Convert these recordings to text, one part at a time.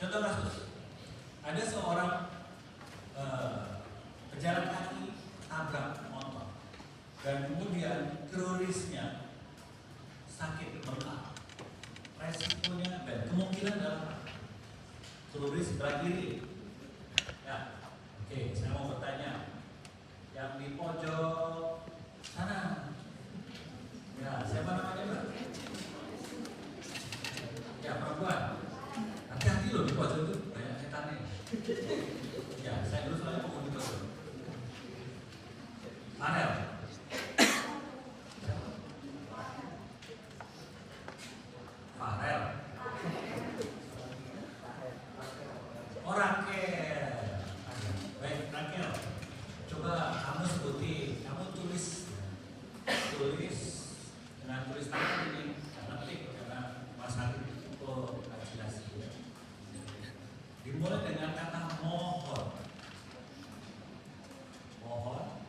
Contoh kasus, ada seorang pejalan kaki tabrak motor dan kemudian terorisnya sakit bengkak. Resikonya dan kemungkinan adalah teroris sebelah kiri. Ya, oke, saya mau bertanya, yang di pojok sana, ya siapa namanya Mbak? Ya perempuan. Hati-hati loh di pojok itu banyak setannya. Ya, saya dulu soalnya mau di pojok. Farel. Farel. Oh Rakel. Baik Rakel. Coba kamu sebutin, kamu tulis dengan tulis tangan ini, jangan ketik karena Mas Hakim itu jelas. Dimulai dengan kata mohon. Mohon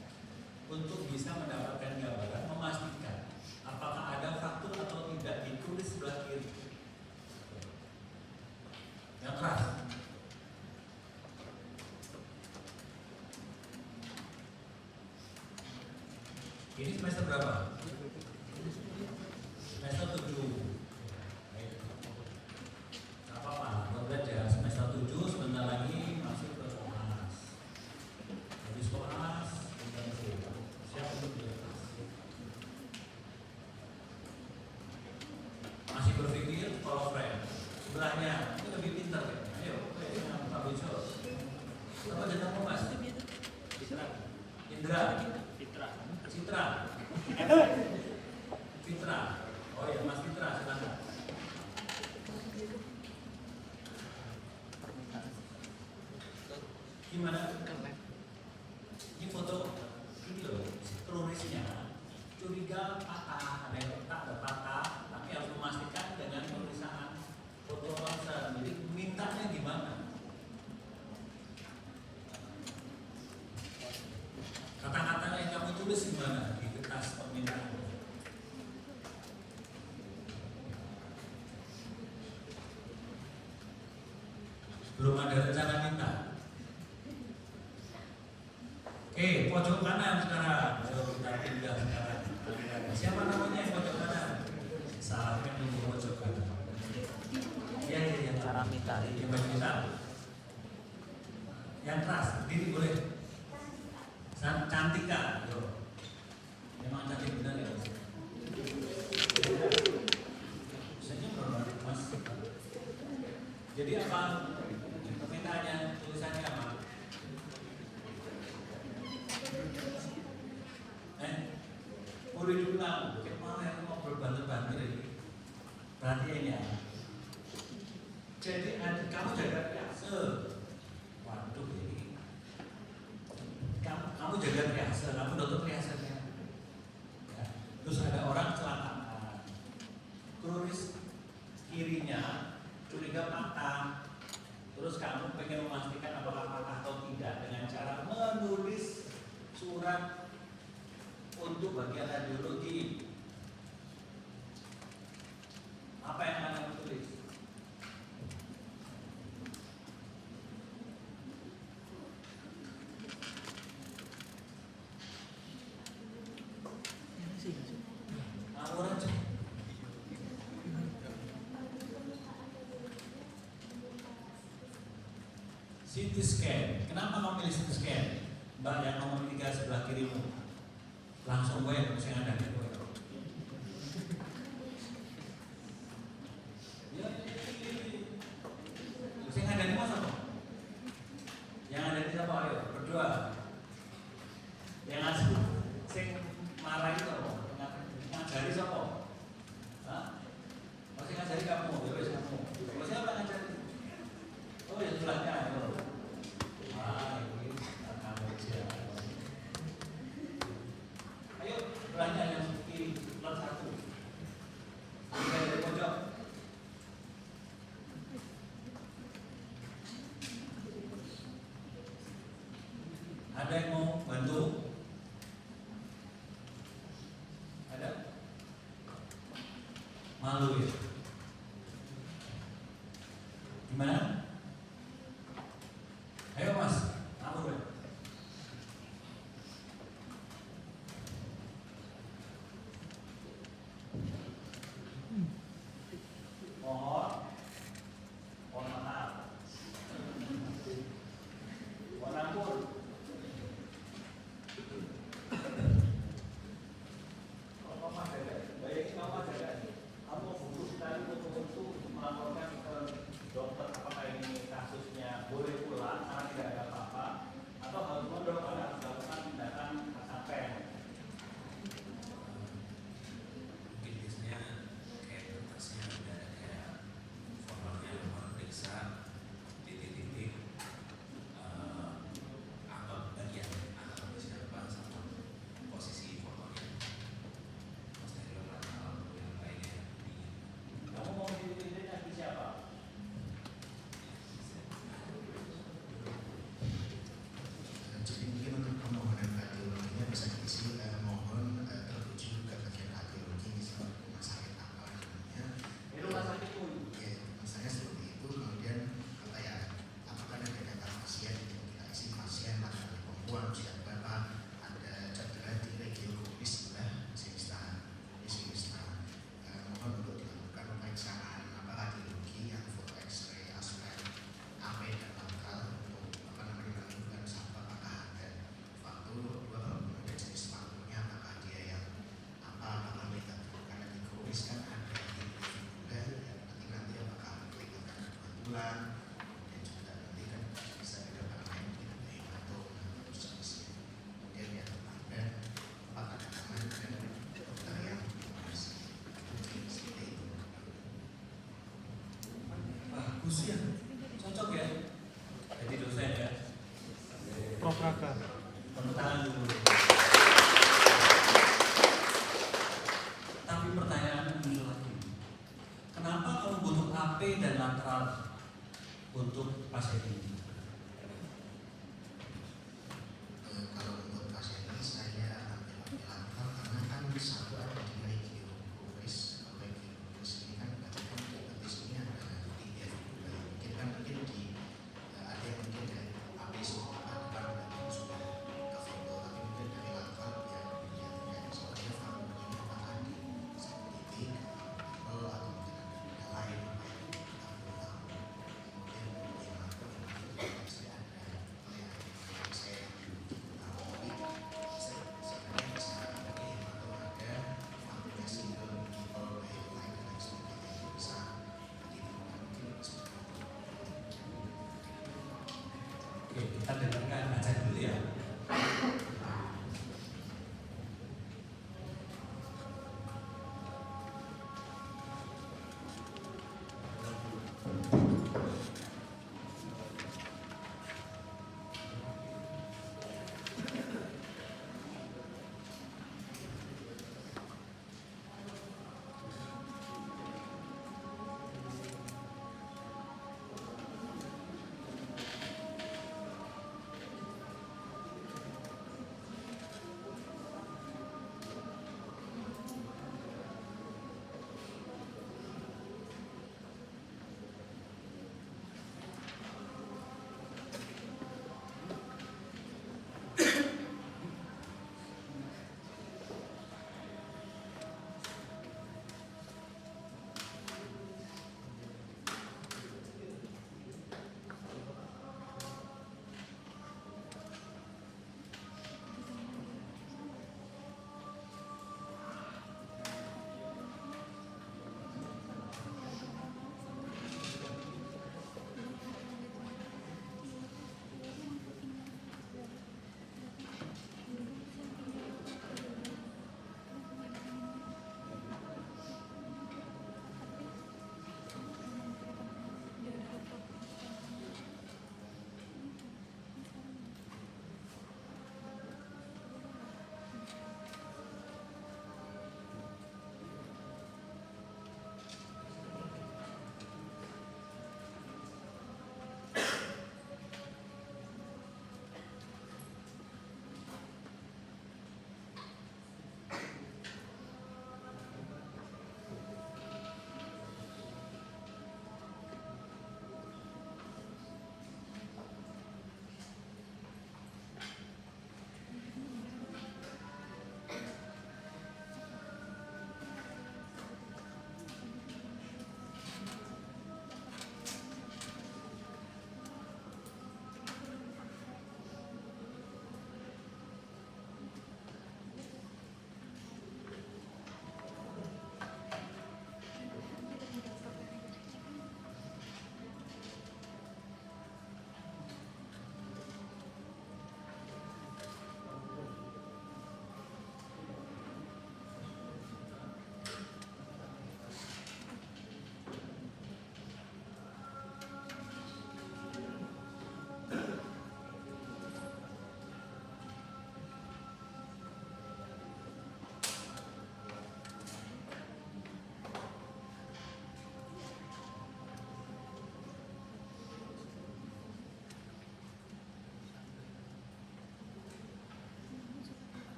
untuk bisa mendapatkan gambaran, memastikan apakah ada faktur atau tidak ditulis sebelah kiri. Yang keras. Ini semester berapa? Semester 7. Gak apa-apa, buat belajar semester 7 sebentar lagi masuk ke Koas. Habis Koas, siap untuk belajar. Masih berpikir kalau friend sebelahnya itu lebih pintar ya. Ayo, Pak Bejo. Apa jadi kamu Mas? Indra. Citra. Fitra. Oh ya, Mas Fitra, silakan. Gimana? Ini foto ini loh, terorisnya curiga patah, ada yang retak, ada patah, tapi harus memastikan dengan tulisan foto ronsen. Jadi mintanya gimana? Kata-kata yang kamu tulis gimana di kertas permintaan? Belum ada rencana minta. Oke, pojok kanan sekarang. Kita pindah sekarang. Siapa namanya yang pojok kanan? Salahkan dulu pojok kanan. Ya. Cara minta. Yang minta. Yang keras, diri boleh. Cantik kan? Memang cantik benar ya. Senyum dong Mas. Jadi apa permintaannya, tulisannya apa? Murid dulu lah, kemarin yang mau berbantu-bantu ini. Perhatian ya. Jadi kamu jaga reaksi. Waduh ini. Kamu jaga reaksi, kamu nutup reaksinya. Ya. Terus ada orang kecelakaan. Teroris kirinya curiga patah. Terus kamu pengen memastikan apakah patah atau tidak dengan cara menulis surat untuk bagian radiologi. Apa yang akan kamu tulis? Ngawur aja. CT scan. Kenapa kamu pilih CT scan? Mbak yang nomor 3 sebelah kirimu. Langsung gue yang saya ada di gue. Saya ada di mana kok? Yang ada di siapa? Ayo berdua. Yang asli, saya marah itu kok. Ngajari siapa? Masih ngajari kamu, ya wes kamu. Kalau siapa ngajari? Oh ya sebelahnya. Ini kamu siapa? Ayo belanja yang kiri, lot 1. Kita dari pojok. Ada yang mau bantu? Ada? Malu ya? Gimana? Masuk ya. Jadi dosen ya. Prof Raka. Tepuk tangan dulu. Tapi pertanyaan muncul lagi. Kenapa kamu butuh AP dan lateral untuk pasien ini? Kalau untuk pasien ini saya ambil lateral karena kan satu ada di regio kuris. Kalau regio kuris ini kan berarti kan betis ini ada tiga. Mungkin kan mungkin di ada yang mungkin dari AP depan dari sudah ke foto, tapi mungkin dari lateral yang dilihatnya soalnya faktornya apa tadi seperti atau mungkin ada lain apa yang kita belum tahu. Mungkin yang aku saya ada yang saya tahu, tapi sebenarnya bisa ada atau ada faktornya single people lain dan lain sebagainya itu bisa ditemukan mungkin seperti itu. Oke, kita dengarkan baca dulu ya.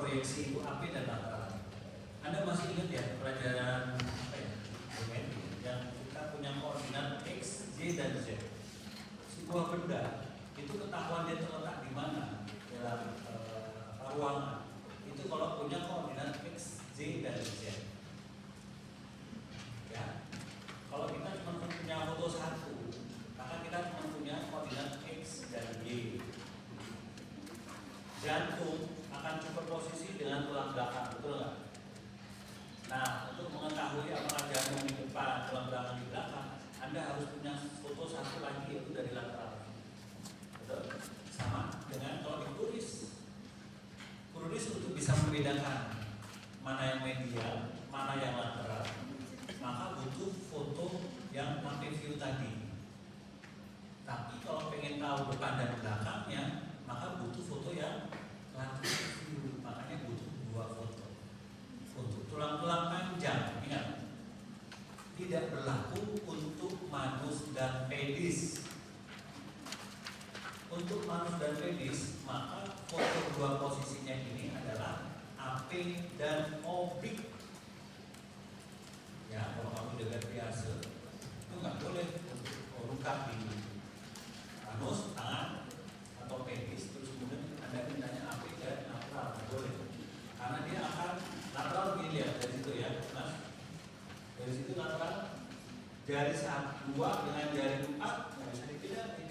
proyeksi UAP dan lateral. Anda masih ingat ya pelajaran apa ya? Geometri yang kita punya koordinat X, Y, dan Z. Sebuah benda itu ketahuan dia terletak di mana dalam ruangan. Itu kalau punya koordinat X, Y, dan Z. Ya. Kalau kita cuma punya foto satu, maka kita cuma punya koordinat X dan Y. Jantung akan superposisi dengan tulang belakang, betul nggak? Nah, untuk mengetahui apakah jantung di depan, tulang belakang di belakang, Anda harus punya foto satu lagi yaitu dari lateral. Betul? Sama dengan kalau ditulis. Tulis untuk bisa membedakan mana yang media, mana yang lateral, maka butuh foto yang pakai view tadi. Tapi kalau pengen tahu depan dan belakangnya, maka butuh foto yang lateral view. Makanya butuh 2 foto. Untuk tulang-tulang panjang, ingat, tidak berlaku untuk manus dan pedis. Untuk manus dan pedis, maka foto 2 posisinya ini adalah AP dan oblik. Ya, kalau kamu dengar biasa, itu nggak boleh untuk luka di manus, tangan, atau pedis. Terus kemudian Anda mintanya AP dan lateral, nggak boleh. Karena dia akan lateral begini ya, dari situ ya, Mas. Dari situ lateral, jari 2 dengan jari 4 nggak bisa dibedain.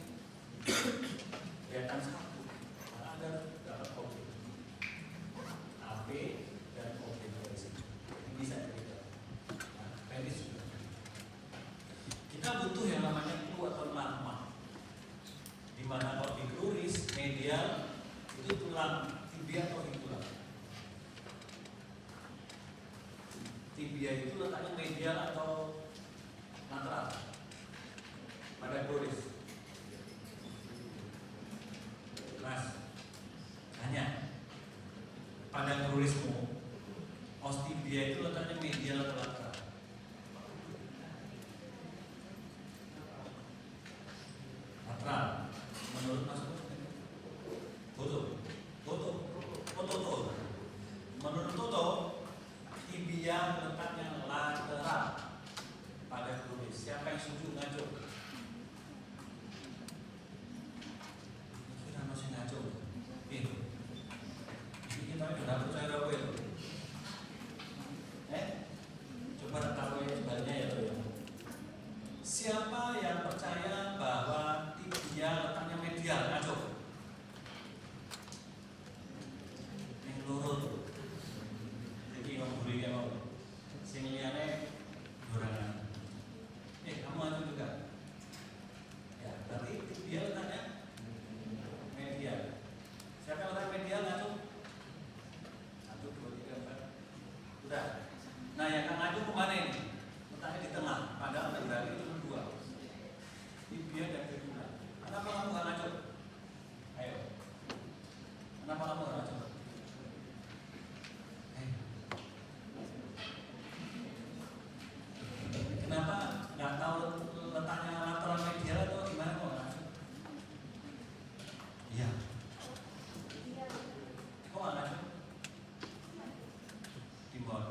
Kelihatan 1, karena Anda dapat objek AP dan objek dari sini. Ini bisa kita. Nah, pedis juga. Kita butuh yang namanya clue atau landmark. Di mana kalau di kruris medial itu tulang tibia atau fibula. Tibia itu letaknya medial atau lateral pada kruris. Mas, tanya, pada krurismu os tibia itu letaknya medial atau lateral? Lateral. Menurut Mas Toto, menurut Toto, tibia letaknya lateral pada kruris. Siapa yang setuju ngaco? Sudah masih ngaco. Ini kita sudah percaya apa itu? Coba tahu ya sebenarnya ya. Siapa yang percaya bahwa tibia letaknya medial? Ngaco. Yang loro tuh. Jadi ngomong ya mau. Sing liyane dorangan. Kamu ngaco juga. Ya, berarti tibia letaknya medial. Siapa yang letak medial ngaco? 1, 2, 3, 4. Udah. Nah, yang ngaco kemana ini? Letaknya di tengah. Padahal berarti cuma 2. Tibia dan fibula. Kenapa kamu nggak ngaco? Ayo. Kenapa kamu nggak ngaco? Kenapa nggak tahu letaknya lateral medial atau gimana kok ngaco? Iya. Kok nggak ngaco? Timbul.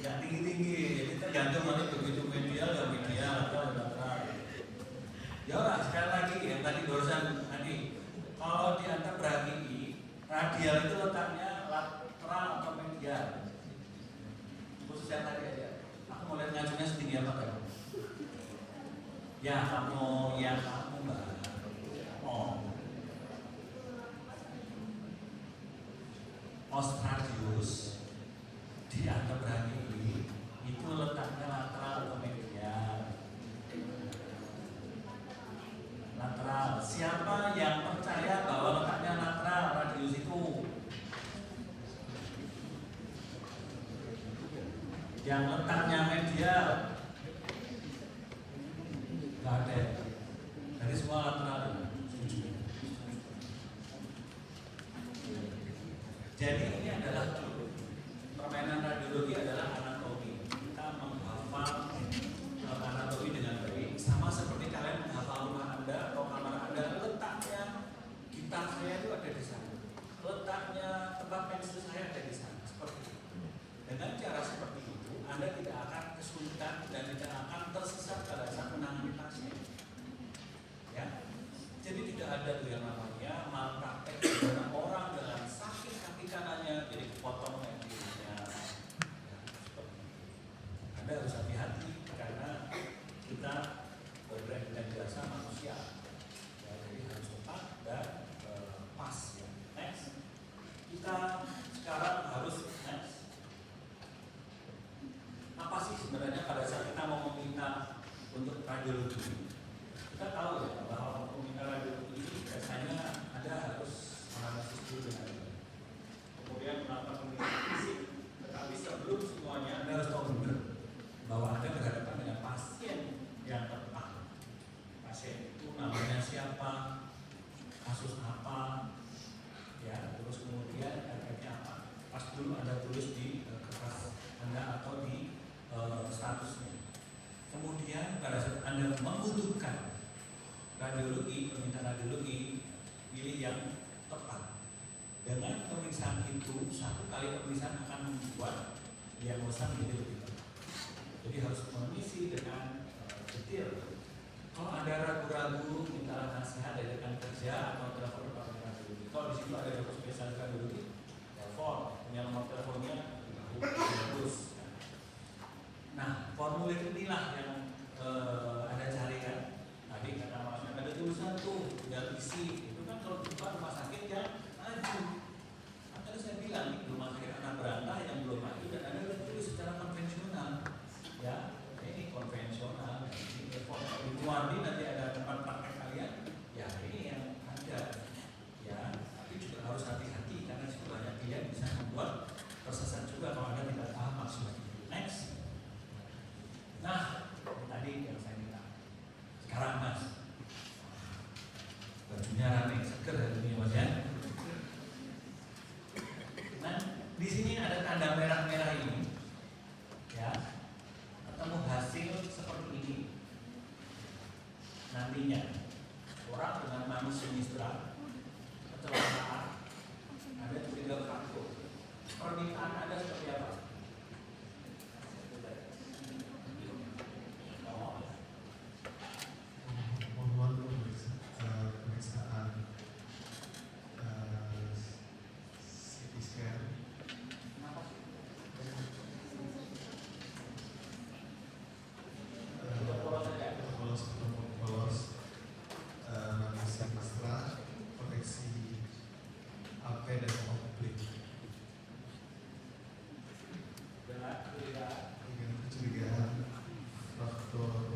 Nggak tinggi-tinggi, jadi tergantung nanti begitu medial ya medial atau lateral. Ya udah, sekali lagi yang tadi barusan tadi, kalau di antara brachii, radial itu letaknya lateral atau medial. Khusus yang tadi aja. Aku mau lihat ngacunya setinggi apa kan? Ya kamu mbak. Oh. Os radius di antara brachii itu letaknya lateral atau medial. Lateral. Siapa yang percaya bahwa letaknya lateral radius itu? Yang letaknya medial? Nggak ada. Dari semua lateral. Jadi ini adalah permainan radiologi adalah anatomi. Kita menghafal anatomi dengan baik, sama seperti kalian menghafal rumah Anda atau kamar Anda. Letaknya gitar saya itu ada di sana, letaknya tempat pensil saya ada di sana. Seperti itu. Dengan cara seperti itu, Anda tidak akan kesulitan dan tidak akan tersesat pada saat menangani pasien. Ya, jadi tidak ada tuh yang namanya malpraktek di mana orang dengan sakit kaki kanannya jadi kepotong kirinya. Anda harus hati-hati karena kita bergerak dengan jasa manusia. Ya, jadi harus tepat dan pas. Ya. Next, kita sekarang harus next. Apa sih sebenarnya pada saat kita mau meminta untuk radiologi? Kita tahu ya bahwa meminta radiologi biasanya Anda harus Anda membutuhkan radiologi, permintaan radiologi, pilih yang tepat. Dengan pemeriksaan itu, satu kali pemeriksaan akan membuat diagnosa menjadi lebih tepat. Jadi harus mengisi dengan detail. Kalau ada ragu-ragu, minta nasihat dari rekan kerja atau telepon departemen radiologi. Kalau di situ ada dokter spesialis radiologi, telepon, punya nomor teleponnya, bagus. Nah, formulir inilah yang Anda cari kan. Tadi kata Mas, ada tulisan tuh, tinggal isi. Itu kan kalau bukan rumah sakit yang maju. Tadi saya bilang nih, rumah sakit anak berantah yang belum maju dan Anda sudah tulis secara konvensional. Ya, ini konvensional. Ini Muardi nanti ada tempat praktek kalian. Ya, ini yang ada. Ya, tapi juga harus hati-hati karena itu banyak pilihan bisa membuat tersesat juga kalau Anda tidak paham maksudnya. Next. Nah, tadi yang saya minta. Sekarang Mas, bajunya rame, seger hari ini Mas ya. Nah, di sini ada tanda merah-merah ini, ya, ketemu hasil seperti ini. Nantinya orang dengan manis sinistra, kecelakaan, ada curiga faktor. Permintaan Anda seperti apa? Mohon pemeriksaan CT scan. Polos, nanti setelah koreksi AP dan komplit dengan kecurigaan faktor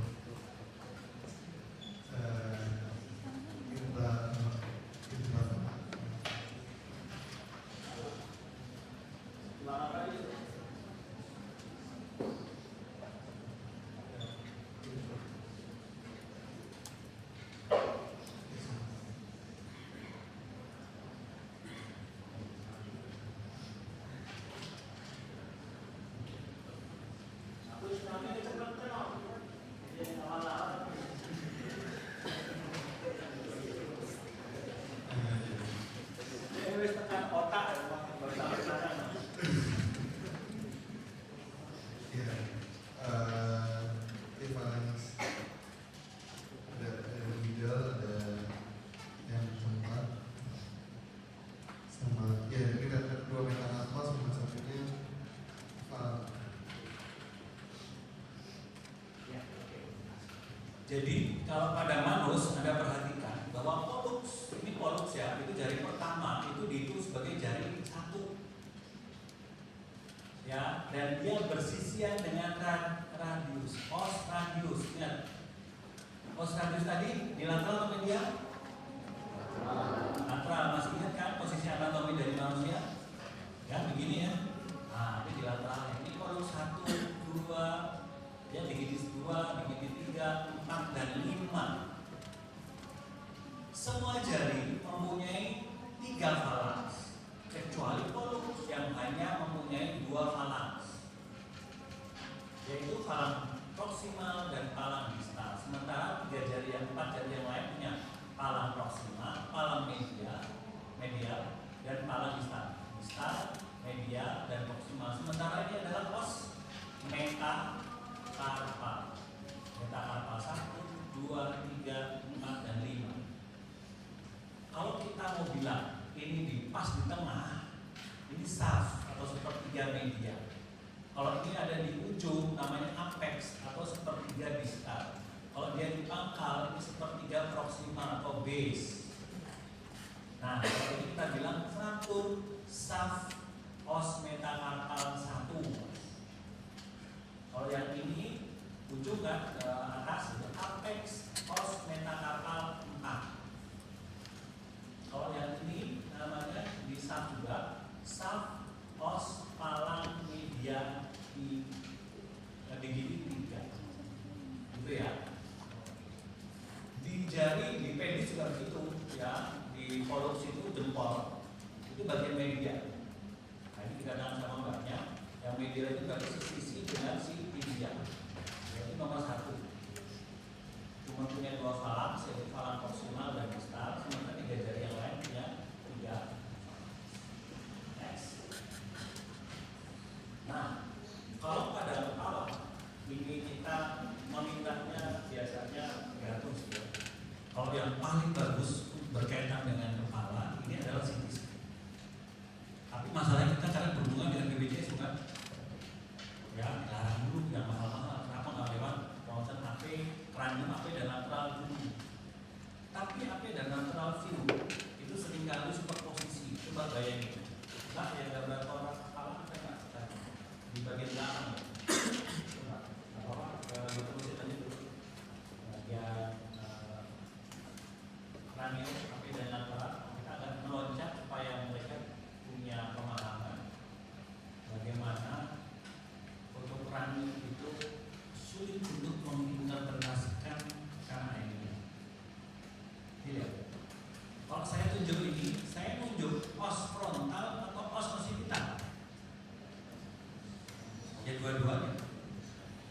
Jadi kalau pada manus Anda perhatikan bahwa polux, ini polux ya, itu jari pertama itu dihitung sebagai jari satu, ya, dan dia bersisian dengan radius, os radius. Ingat, os radius tadi di lateral atau medial? Lateral. Masih ingat kan posisi anatomi dari manusia? Ya begini ya. Nah, ini di lateral. Ini polux 1, 2, ya digitis 2, digitis 3, 4, dan 5. Semua jari mempunyai 3 falans, kecuali polux yang hanya mempunyai 2 falans, yaitu falang proksimal dan falang distal. Sementara 3 jari yang 4 jari yang lain punya falang proksimal, falang medial, dan falang distal. Distal, medial, dan proksimal. Sementara ini adalah os metakarpal. Metakarpal 1, 2, 3, 4, dan 5. Kalau kita mau bilang ini di pas di tengah, ini shaft atau sepertiga media. Kalau ini ada di ujung, namanya apex atau sepertiga distal. Kalau dia di pangkal, ini sepertiga proksimal atau base. Nah, kalau ini kita bilang fraktur shaft os metakarpal 1. Kalau yang ini ujung kan ke atas itu apex os metakarpal 4. Kalau yang ini namanya di shaft juga shaft os falang media di gigi 3. Gitu ya. Di jari di pedis juga begitu ya, di polux itu jempol. Itu bagian media. Nah, ini dikatakan sama mbaknya, yang media itu berarti sisi dengan si tibia. Itu nomor 1. mempunyai 2 falanks, yaitu falanks proksimal dan distal, sementara 3 jari yang lain punya 3. Next. Nah, kalau pada kepala ini kita memintanya biasanya gantung sih ya. Kalau yang paling bagus berkaitan dengan kepala ini adalah CT scan. Tapi masalahnya kita kadang berhubungan dengan BPJS bukan? Ya, dilarang dulu yang mahal-mahal. Kenapa nggak lewat ronsen AP, cranium AP dan lateral view? Tapi AP dan lateral view itu seringkali superposisi. Coba bayangin, nah yang gambar orang kepala ada nggak? Di bagian belakang ya. Coba, apa? Superposisi aja dulu. Bagian cranium AP dan lateral kita akan meloncat supaya mereka punya pemahaman bagaimana untuk cranium itu sulit untuk menginterpretasikan karena ini. Tidak. Kalau saya tunjuk ini, saya tunjuk os frontal atau os occipital. Ya dua-duanya.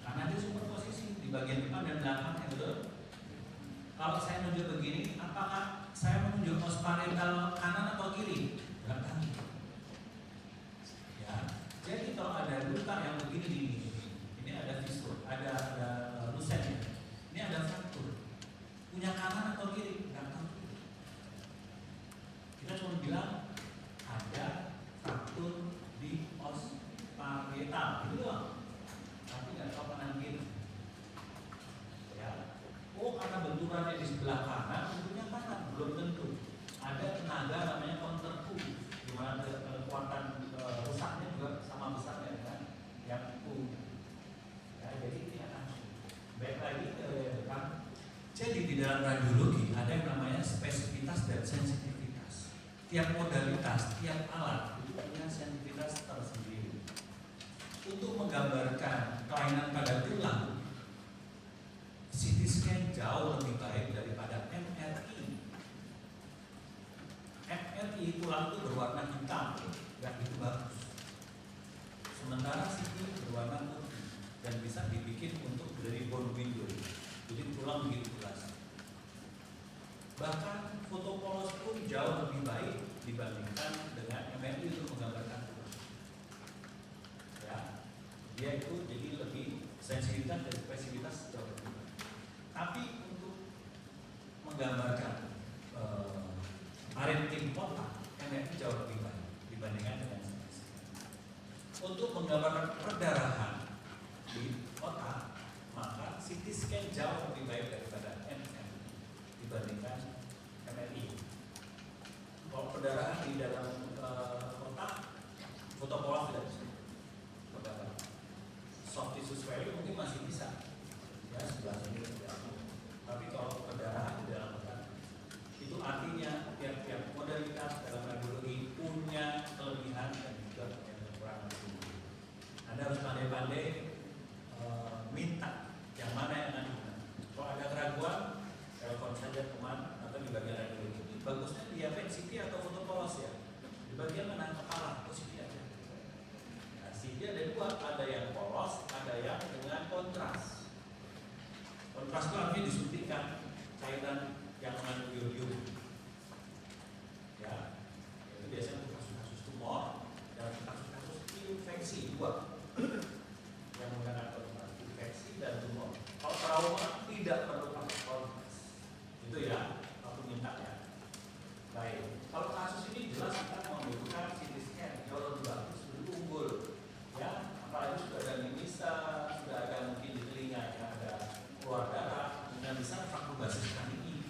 Karena dia superposisi di bagian depan dan belakang, ya betul. Kalau saya tunjuk begini, apakah saya menunjuk os parietal kanan atau kiri? Belakang. Ya. Jadi kalau ada luka yang begini ini ada fisur, ada lusen, ini ada fraktur. Punya kanan atau kiri? Nggak tahu. Kita cuma bilang ada fraktur di os parietal, gitu doang. Tapi nggak tahu kanan kiri. Ya. Oh, karena benturannya di sebelah kanan, tentunya kanan, belum tentu. Ada tenaga namanya counter pull, di mana kekuatan rusaknya juga sama besarnya dengan yang pull. Ya, jadi ini akan baik lagi ke depan. Jadi di dalam radiologi ada yang namanya spesifitas dan sensitivitas. Tiap modalitas, tiap alat itu punya sensitivitas tersendiri. Untuk menggambarkan kelainan pada tulang, CT scan jauh lebih baik daripada MRI. MRI tulang itu berwarna hitam, nggak itu bagus. Sementara CT berwarna putih dan bisa dibikin untuk dari bone window, jadi tulang begitu jelas. Bahkan foto polos pun jauh lebih baik dibandingkan dengan MRI untuk menggambarkan tulang. Ya, dia itu jadi lebih sensitivitas dan spesifitas jauh lebih baik. Tapi untuk menggambarkan parenting otak, MRI jauh lebih baik dibandingkan dengan CT scan. Untuk menggambarkan perdarahan di otak, maka CT scan jauh lebih baik daripada MRI dibandingkan MRI. Kalau perdarahan di dalam otak, foto polos tidak bisa. Perdarahan soft tissue swelling mungkin masih bisa, ya sebelah sini tidak. Tapi kalau perdarahan di dalam otak, itu artinya tiap-tiap modalitas dalam radiologi punya kelebihan dan juga punya kekurangan sendiri. Anda harus pandai-pandai minta yang mana yang Anda gunakan. Kalau ada keraguan, telepon saja teman atau di bagian radiologi. Bagusnya dia CT atau foto polos ya. Di bagian mana kepala, CT aja. Nah, CT ada dua, ada yang polos, ada yang dengan kontras. Kontras itu artinya disuntikkan cairan yang mengandung iodium. Ya, itu biasanya untuk kasus-kasus tumor dan kasus-kasus infeksi dua yang menggunakan kontras, infeksi dan tumor. Kalau trauma tidak perlu pakai kontras. Itu ya, aku minta ya. Baik, kalau kasus ini jelas kita membutuhkan CT scan jauh lebih bagus, lebih unggul. Ya, apalagi sudah ada mimisa, sudah ada mungkin di telinga yang ada keluar darah, dan bisa faktor basis ini.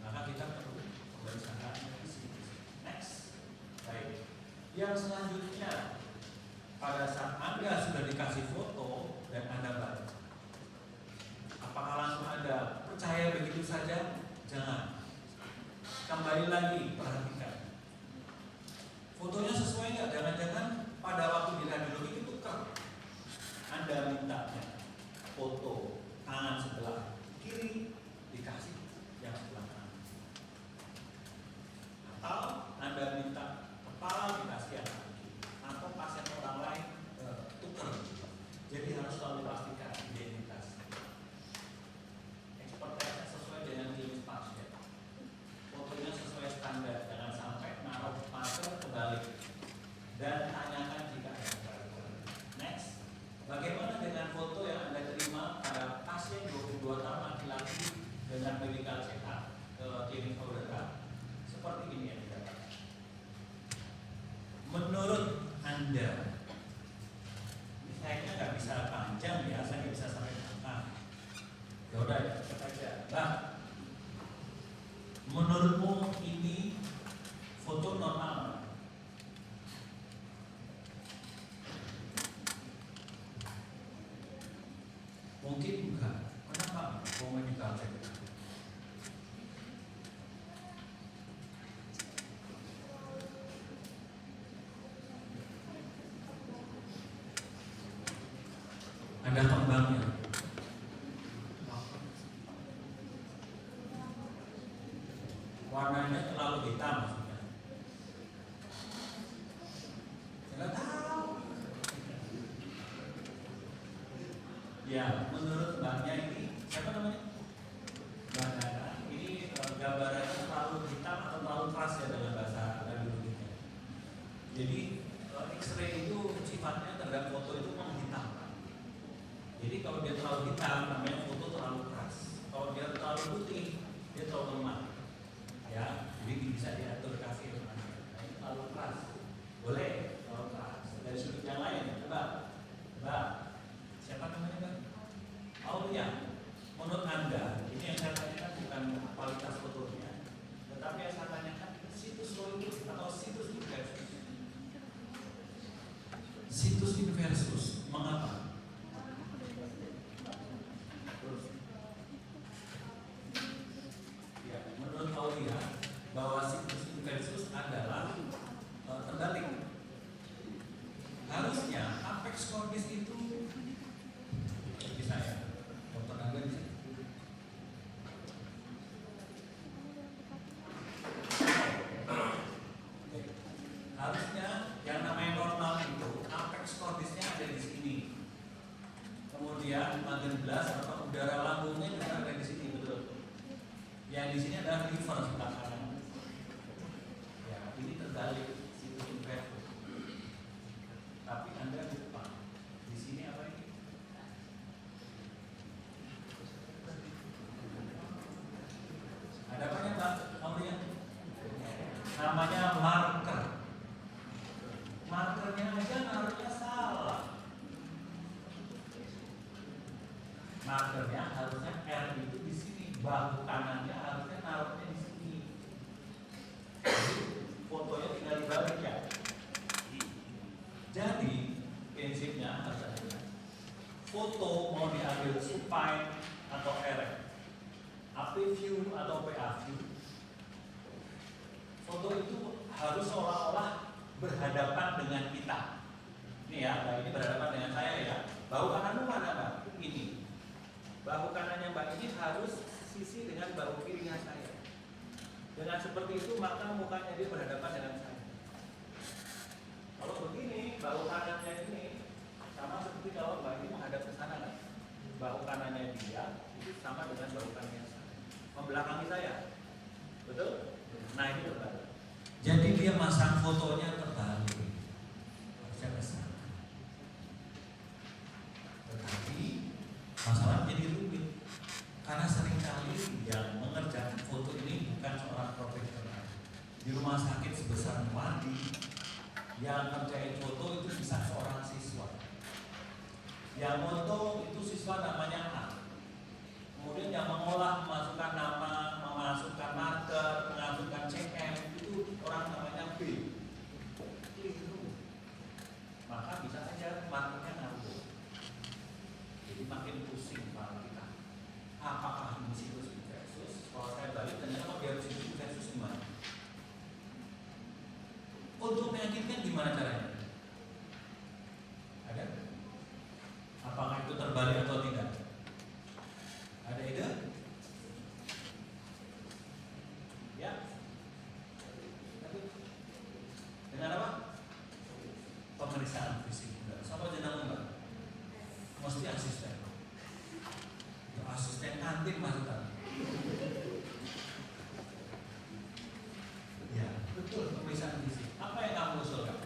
Maka kita perlu pemeriksaan CT scan. Next, baik. Yang selanjutnya, pada saat Anda sudah dikasih foto dan Anda baca, apakah langsung Anda percaya begitu saja? Jangan. Kembali lagi perhatikan. Fotonya sesuai nggak? Jangan-jangan pada waktu di radiologi itu tukar. Anda mintanya foto tangan sebelah kiri dikasih yang sebelah kanan. Atau Anda minta kepala dikasih yang kiri. Atau pasien orang lain tukar. Jadi harus selalu pastikan Anda. Ini kayaknya nggak bisa panjang ya, saya nggak bisa sampai belakang. Ya udah, cepat aja. Bang, menurutmu ini foto normal? Mungkin enggak. Kenapa? Komunikasi. Ada kembangnya. Warnanya terlalu hitam maksudnya. Enggak tahu. Ya, menurut mbaknya ini siapa namanya? Mbak Nana. Ini gambarannya terlalu hitam atau terlalu keras ya dalam bahasa radiologinya. Jadi X-ray itu sifatnya terhadap foto itu menghitamkan. Jadi kalau dia terlalu hitam namanya foto terlalu keras. Kalau dia terlalu putih dia terlalu lemah. Ya, jadi bisa diatur kasih teman-teman. Nah, ini terlalu keras. Boleh terlalu keras. Dari sudut yang lain, coba. Siapa namanya, Bang? Aulia. Menurut Anda, ini yang saya tanyakan bukan kualitas fotonya, tetapi yang saya tanyakan situs logis atau situs inversus. Situs inversus, mengapa? Ya, menurut Aulia bahwa situs inversus adalah terbalik. Harusnya apex cordis itu bisa ya, dokter Angga bisa. Harusnya yang namanya normal itu apex cordisnya ada di sini. Kemudian magen belas atau udara lambungnya juga ada di sini, betul. Yang di sini adalah liver sebelah kanan. Ya, ini terbalik situs inversus. Tapi Anda lupa. Di sini apa ini? Ada apa ya, Mbak Aulia? Namanya marker. Markernya aja naruhnya salah. Markernya harusnya R itu di sini, bahu kanannya harusnya naruhnya di sini. Jadi, fotonya tinggal dibalik ya. Jadi prinsipnya harus ada. Foto mau diambil supine atau erect, AP view atau PA view. Foto itu harus seolah-olah berhadapan dengan kita. Ini ya, Mbak ini berhadapan dengan saya ya. Bahu kananmu mana, Mbak? Ini. Bahu kanannya Mbak ini harus sisi dengan bahu kirinya saya. Dengan seperti itu maka mukanya dia berhadapan dengan saya. Kalau begini, bahu kanannya ini sama seperti kalau Mbak ini menghadap ke sana kan? Bahu kanannya dia itu sama dengan bahu kanannya saya. Membelakangi saya. Betul? Nah ini berbalik. Jadi dia masang fotonya terbalik. Harusnya ke sana. Tetapi masalah jadi rumit. Karena seringkali yang mengerjakan foto ini bukan seorang profesional. Di rumah sakit sebesar Muadi yang ngerjain foto itu bisa seorang siswa. Yang foto itu siswa namanya A. Kemudian yang mengolah, memasukkan nama, memasukkan marker, memasukkan CM itu orang namanya B. Maka bisa saja markernya nganggur. Jadi makin pusing para kita. Apakah ini situs inversus? Kalau saya balik ternyata dia harus situs inversus gimana? Untuk meyakinkan gimana caranya? Ada? Apakah itu terbalik atau tidak? Ada ide? Ya? Dengan apa? Pemeriksaan fisik. Sama jenang Mbak? Mesti asisten. Asisten kantin maksudnya. Ya, betul pemeriksaan fisik. Apa yang kamu usulkan?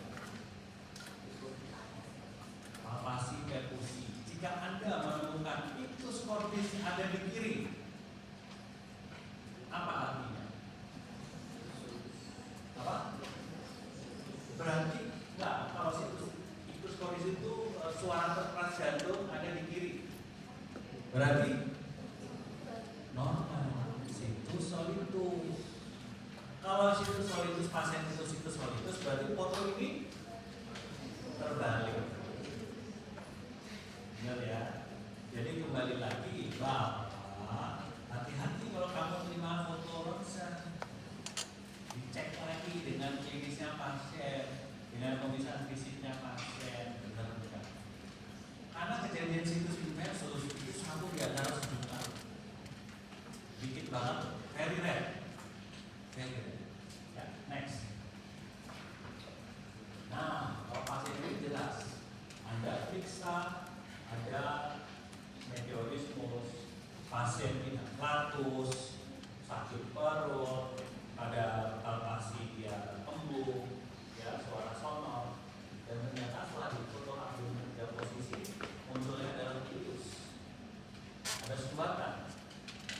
suara terkeras jantung ada di kiri. Berarti normal. Situs solitus. Kalau situs solitus pasien itu situs solitus, berarti foto ini terbalik. Ingat ya. Jadi kembali lagi, Bapak, hati-hati kalau kamu terima foto ronsen. Dicek lagi dengan klinisnya pasien, dengan pemeriksaan fisiknya pasien, benar-benar. Karena kejadian situs inversus itu satu di antara 1 juta. Dikit banget, very rare. Very rare. Ya, next. Nah, kalau pasien ini jelas, Anda periksa, ada meteorismus, pasien tidak ratus, sakit perut, ada palpasi dia embung, ya suara sonor, dan ternyata setelah difoto abdomen dan posisi munculnya adalah uterus. Ada sumbatan.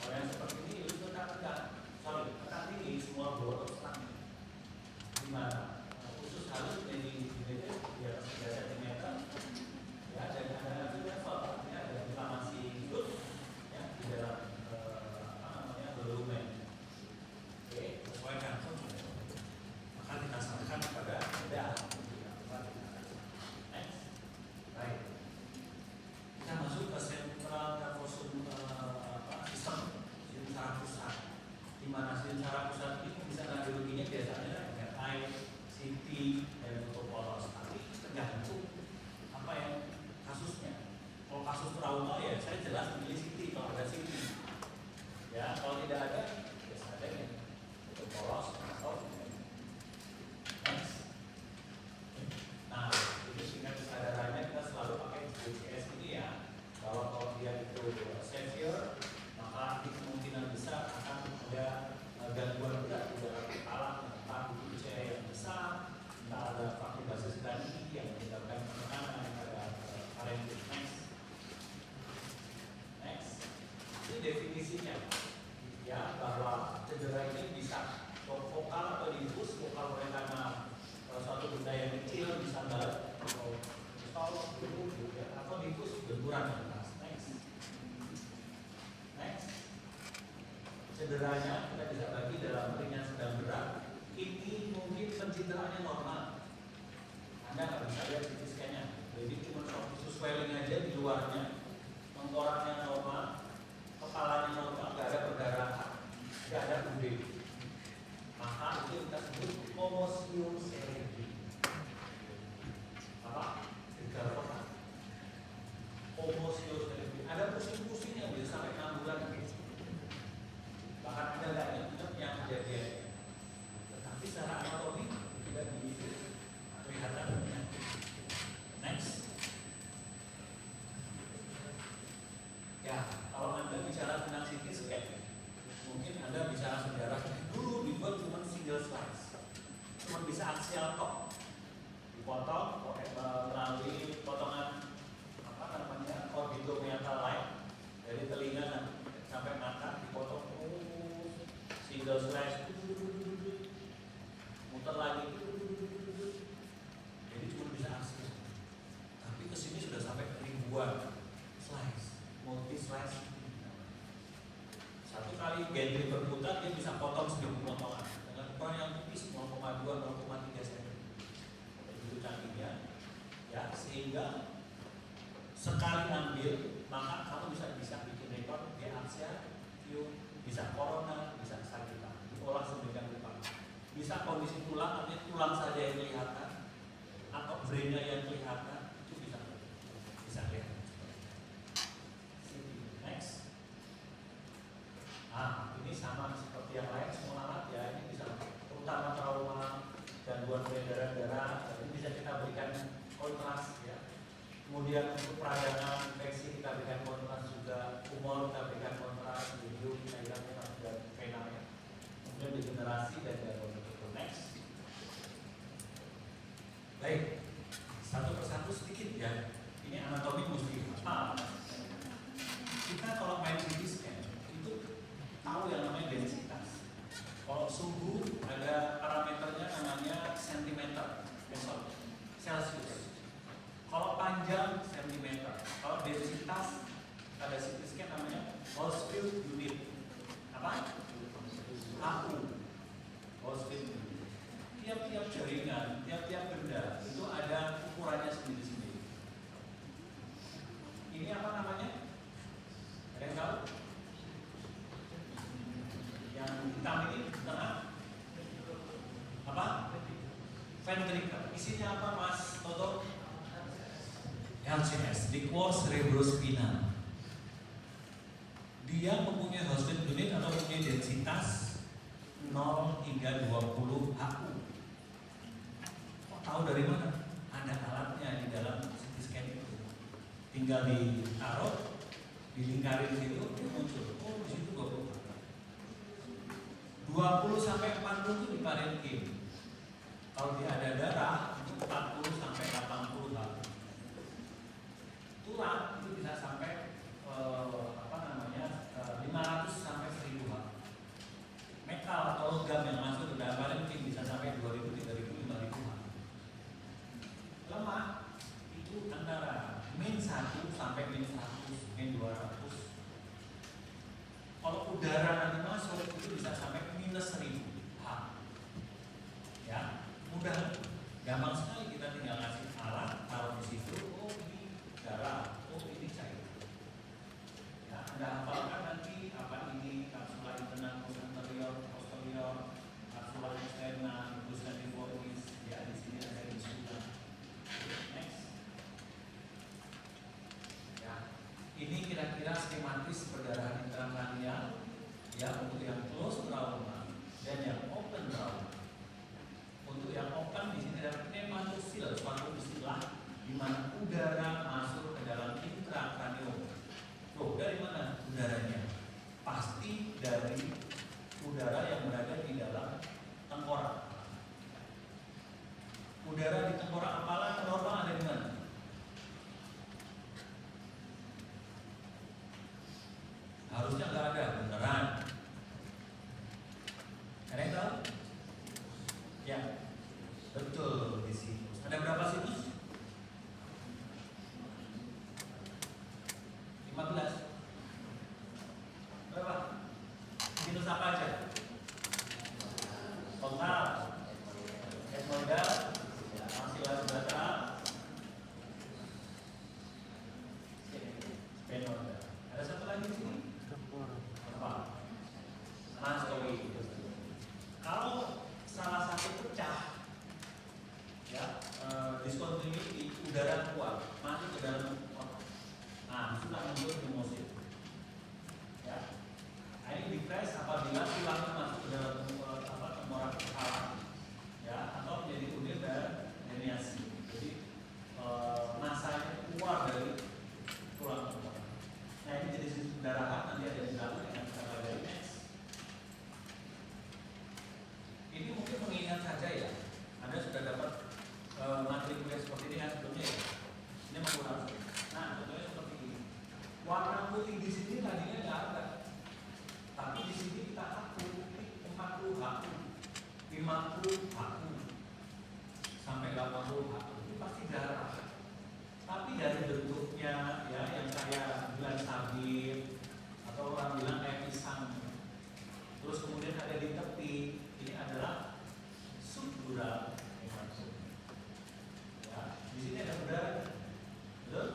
Orang yang seperti ini itu tekan tinggi semua bawah obstan. Gimana? Khusus halus dari di atas 3 cm. Ya, dan ada level, ya, ada inflamasi good, ya, di dalam volumen. Oke, sesuaikan. Maka kita sarankan kepada Anda. Next, baik. Kita masuk ke sentral nervosum sistem saraf pusat. Di mana saraf pusat ini bisa radiologinya biasanya MRI, CT, dan fotopolos. Tapi tergantung apa yang kasusnya. Kalau kasus trauma ya saya jelas pilih CT kalau ada CT. Ya, kalau tidak ada biasa ada yang fotopolos atau next. Nah, itu sehingga kesadarannya kita selalu pakai GPS ini ya. Kalau dia itu severe, maka kemungkinan besar akan ada gangguan berat di dalam kepala, entah buku C yang besar, entah ada faktor basis tadi yang menyebabkan penekanan pada parentis. Next, ini definisinya ya, bahwa cedera ini bisa vokal atau difus, vokal oleh karena suatu benda yang kecil bisa balet atau difus benturan yang keras. Next, cederanya kita bisa bagi dalam ringan sedang berat. Ini mungkin pencitraannya normal. Anda nggak bisa lihat CT scan-nya. Jadi cuma khusus swelling aja di luarnya, tengkoraknya normal, kepalanya normal, nggak ada perdarahan, nggak ada UV. Maka itu kita sebut homosio cerebri. Apa? Gejala apa? Homosio cerebri. Ada pusing-pusing yang bisa sampai 6 bulan. Bahkan ada nggak ingat yang kejadian. Tetapi secara anatomi tidak begitu kelihatan. Next. Ya, kalau Anda bicara tentang CT scan, mungkin Anda bicara sejarah dulu dibuat cuma single slice, cuma bisa axial top, dipotong melalui potongan apa namanya orbitomeatal line dari telinga sampai mata, dipotong single slice, muter lagi, jadi cuma bisa axial. Tapi kesini sudah sampai ribuan slice, multi slice. Satu kali gantry berputar dia bisa potong 1000 potongan dengan ukuran yang tipis 0,2-0,3 cm. Begitu canggihnya, ya, sehingga sekali ambil maka kamu bisa bikin rekor di axial view, bisa corona, bisa sagital, diolah sedemikian rupa. Bisa kondisi tulang, artinya tulang saja yang kelihatan atau brainnya yang kelihatan, itu bisa kelihatan. Next. Nah, ini sama seperti yang lain, semua alat ya, ini bisa terutama trauma, gangguan peredaran darah, ini bisa kita berikan kontras ya. Kemudian untuk peradangan infeksi kita berikan kontras juga, tumor kita berikan kontras, hidung kita berikan dan vena ya. Kemudian degenerasi dan gangguan itu. Next. Baik, satu persatu sedikit ya. Ini anatomi mesti apa? Kita kalau main CT scan itu tahu yang namanya densitas. Kalau suhu ada parameternya namanya sentimeter, Celsius. Kalau panjang pada CT scan namanya Hounsfield unit. Apa? HU. Hounsfield unit. Tiap-tiap jaringan, tiap-tiap benda itu ada ukurannya sendiri-sendiri. Ini apa namanya? Ada yang tahu? Yang hitam ini di tengah apa? Ventricle. Isinya apa, Mas Toto? LCS, liquor cerebrospinal. Dia mempunyai Hounsfield unit atau mempunyai densitas 0 hingga 20 HU. Kok tahu dari mana? Ada alatnya di dalam CT scan itu. Tinggal ditaruh, dilingkarin situ, dia muncul. Oh, di situ 20 sampai 40 itu di parenkim. Kalau dia ada darah itu 40 sampai 80 HU. Tulang itu bisa sampai 500 sampai 1000 HU. Metal atau logam yang masuk ke dalam parenkim bisa sampai 2000, 3000, 5000 HU. Lemak itu antara min 1 sampai min 100, min 200. Kalau udara nanti masuk itu bisa sampai minus 1000 HU. Ya, mudah, gampang sekali kita tinggal ngasih alat, taruh di situ. Oh, ini darah, oh ini cair. Ya, Anda hafalkan nanti apa ini kapsula internal, anterior, posterior, kapsula eksternal, lupus nephritis. Ya, di sini ada insula. Next. Ya, ini kira-kira skematis perdarahan intrakranial ya untuk yang close trauma dan yang open trauma. Untuk yang open di sini ada pneumatosil, suatu istilah di mana udara masuk ke dalam intrakranium. Loh, dari mana udaranya? Pasti dari udara yang berada di dalam tengkorak. Udara di tengkorak kepala normal ada di mana? Harusnya nggak ada, beneran. Ada yang tahu? Ya, betul di situs. Ada berapa situs? 15. Berapa? Situs apa aja? Total, etnoidal, maxilla subatra, sphenoidal. Ada satu lagi di sini? Apa? Mastoid. Kalau salah satu pecah, ya, discontinuity udara keluar masuk ke dalam otak. Nah, sudah muncul pneumosid. Ya, nah, ini dipres apabila tulangnya masuk ke dalam tengkorak kepala, ya, atau menjadi unit dan herniasi. Jadi masanya keluar dari tulang tengkorak. Nah, ini jenis pendarahan nanti ada di dalam yang kita pelajari next. Ini mungkin mengingat saja ya. Anda sudah dapat materi kuliah seperti ini kan sebelumnya ya. Ini menggunakan. Nah, contohnya seperti ini. Warna putih di sini tadinya nggak ada, tapi di sini kita atur 40 HU, 50 HU, sampai 80 HU. Ini pasti darah. Tapi dari bentuknya ya yang saya bilang sabit atau orang bilang kayak pisang. Terus kemudian ada di tepi, ini adalah subdural hematoma. Ya, di sini ada udara, betul?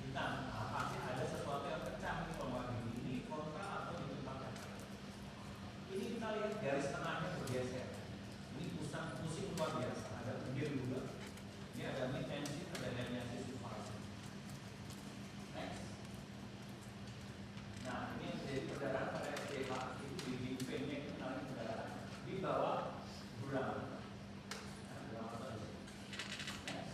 Hitam. Nah, pasti ada sesuatu yang pecah di kelompok ini kontra atau di tempat yang lain. Ini kita lihat garis tengahnya bergeser. Ini pusing luar biasa. Ada pinggir juga. Ini ada mid tension, ada herniasi subfasciatus. Next. Nah, ini menjadi perdarahan pada SDH itu di vein-nya itu namanya perdarahan di bawah dural. Nah, dural atau next.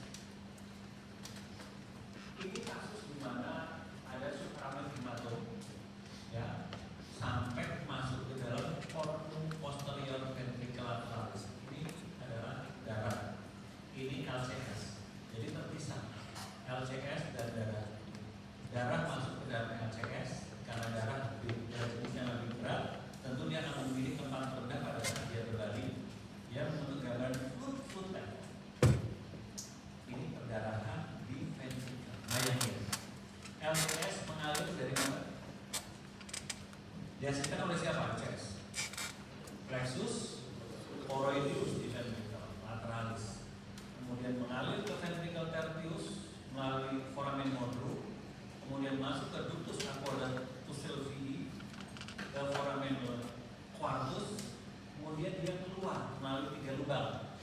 Dihasilkan oleh siapa? Chest, plexus, choroideus di ventricle lateralis. Kemudian mengalir ke ventricle tertius melalui foramen modrum, kemudian masuk ke ductus aqueductus silvii ke foramen quartus, kemudian dia keluar melalui 3 lubang.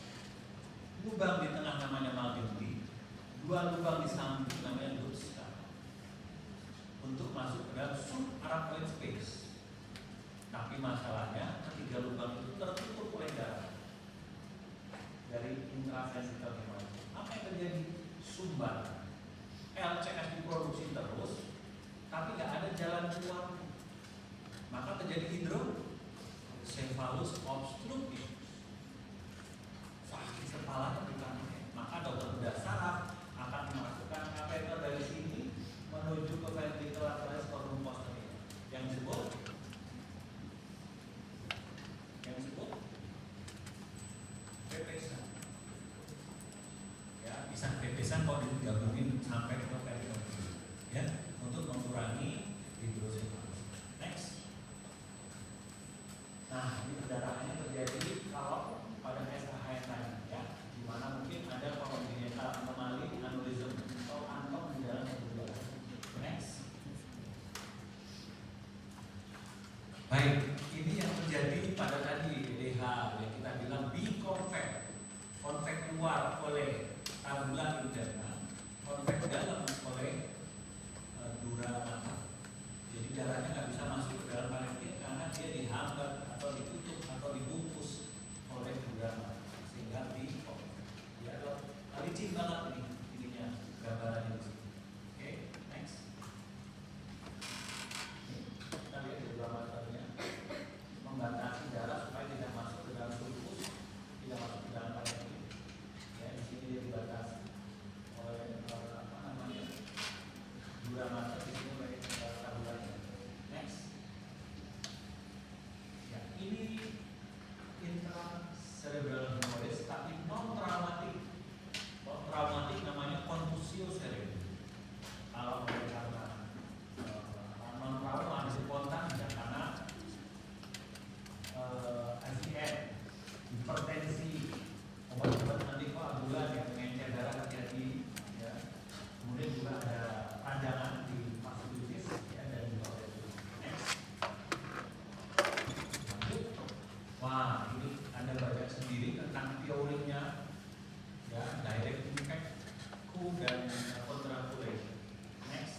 Lubang di tengah namanya Malgembri, 2 lubang di samping namanya Lutska, untuk masuk ke dalam subarachnoid space. Tapi masalahnya ketiga lubang itu tertutup oleh darah dari intraventricular hemorrhage. Apa yang terjadi? Sumbat. LCS diproduksi terus, tapi nggak ada jalan keluar. Maka terjadi hidrocephalus obstructus. Sakit kepala ketika maka dokter bedah saraf akan memasukkan kateter dari sini menuju ke ventricle lateralis foramen posterior yang disebut pepesan. Ya, bisa pepesan kalau digabungin sampai ke ventricle, ya, untuk mengurangi hidrocephalus. Next. Nah, ini perdarahannya terjadi kalau pada SAHN tadi, ya, di mana mungkin ada congenital anomali aneurysm atau antong di dalam tubuh. Next. Baik, ini yang terjadi pada tadi DH yang kita bilang biconvect, konvek luar oleh tabula interna, konvek dalam oleh dura mata. Jadi darahnya nggak bisa masuk ke dalam parenkim karena dia dihambat atau ditutup atau dibungkus oleh dura mata sehingga biconvect. Ya, licin banget ininya gambarannya di sini. Oke, next. Kita lihat di dura matanya membatasi darah supaya tidak masuk ke dalam sulcus, tidak masuk ke dalam parenkim. Ya, di sini dia dibatasi oleh apa namanya dura mata, di sini oleh tabula. Next. Ya, ini intracerebral hemorrhage tapi non traumatik. Kalau traumatik namanya contusio cerebri. Kalau karena non trauma bisa spontan bisa karena ACN, hipertensi, obat-obat antikoagulan yang mengencer darah hati-hati, ya. Kemudian juga ada pandangan di vaskulitis, ya, dan juga next. Lanjut. Wah, ini Anda baca sendiri tentang teorinya, ya, direct impact, Q dan contraculation. Next.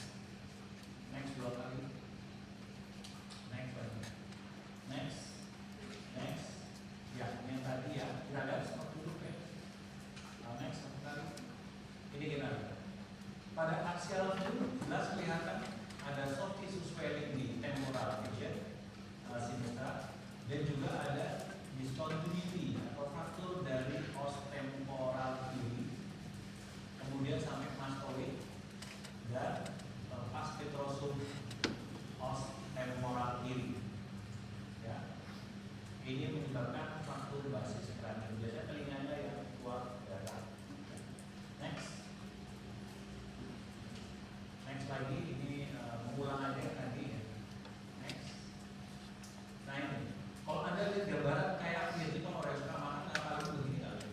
Next 2 kali. Next lagi. Next. Next. Ya, yang tadi ya, kita lihat seperti itu, ya. Next satu kali. Ini kita lihat. Pada axial view jelas kelihatan ada soft tissue swelling di temporal region, sinistra, dan juga ada discontinuity atau fraktur dari os temporal kiri, kemudian sampai mastoid dan pas petrosum os temporal kiri. Ya. Ini menyebabkan fraktur basis kranium. Biasanya telinganya yang keluar darah. Next. Next lagi, ini mengulang aja yang tadi, ya. Next. Nah ini, kalau Anda lihat gambaran kayak gitu, kalau orang suka makan nggak paling begini kali.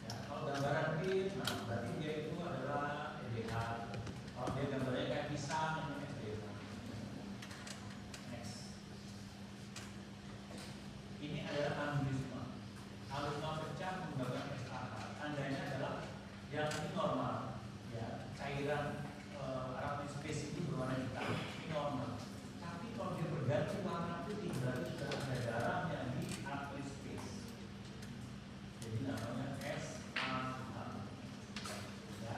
Ya, kalau gambaran ini, nah berarti dia itu adalah EDH. Kalau dia gambarnya kayak pisang, namanya SDH. Next. Ini adalah aneurisma. Aneurisma pecah menyebabkan SAH. Tandanya adalah yang ini normal, ya, cairan arachnoid space itu berwarna hitam, ini normal. Tapi kalau dia berganti warna putih, berarti sudah ada darahnya di arachnoid space. Jadi namanya SAH. Ya,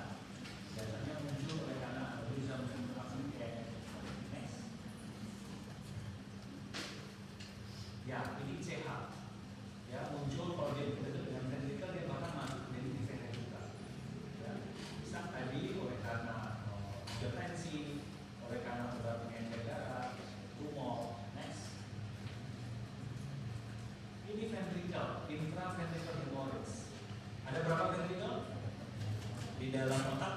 biasanya muncul oleh karena aneurisma kayak next. Ya, ini CH. Ya, muncul kalau dia berdekat dengan ventricle, dia bahkan masuk menjadi defect juga. Ya, bisa tadi oleh karena hipertensi, oleh karena obat pengencer darah, tumor. Next. Ini ventricle, intraventricular hemorrhage. Ada berapa ventricle? Di dalam otak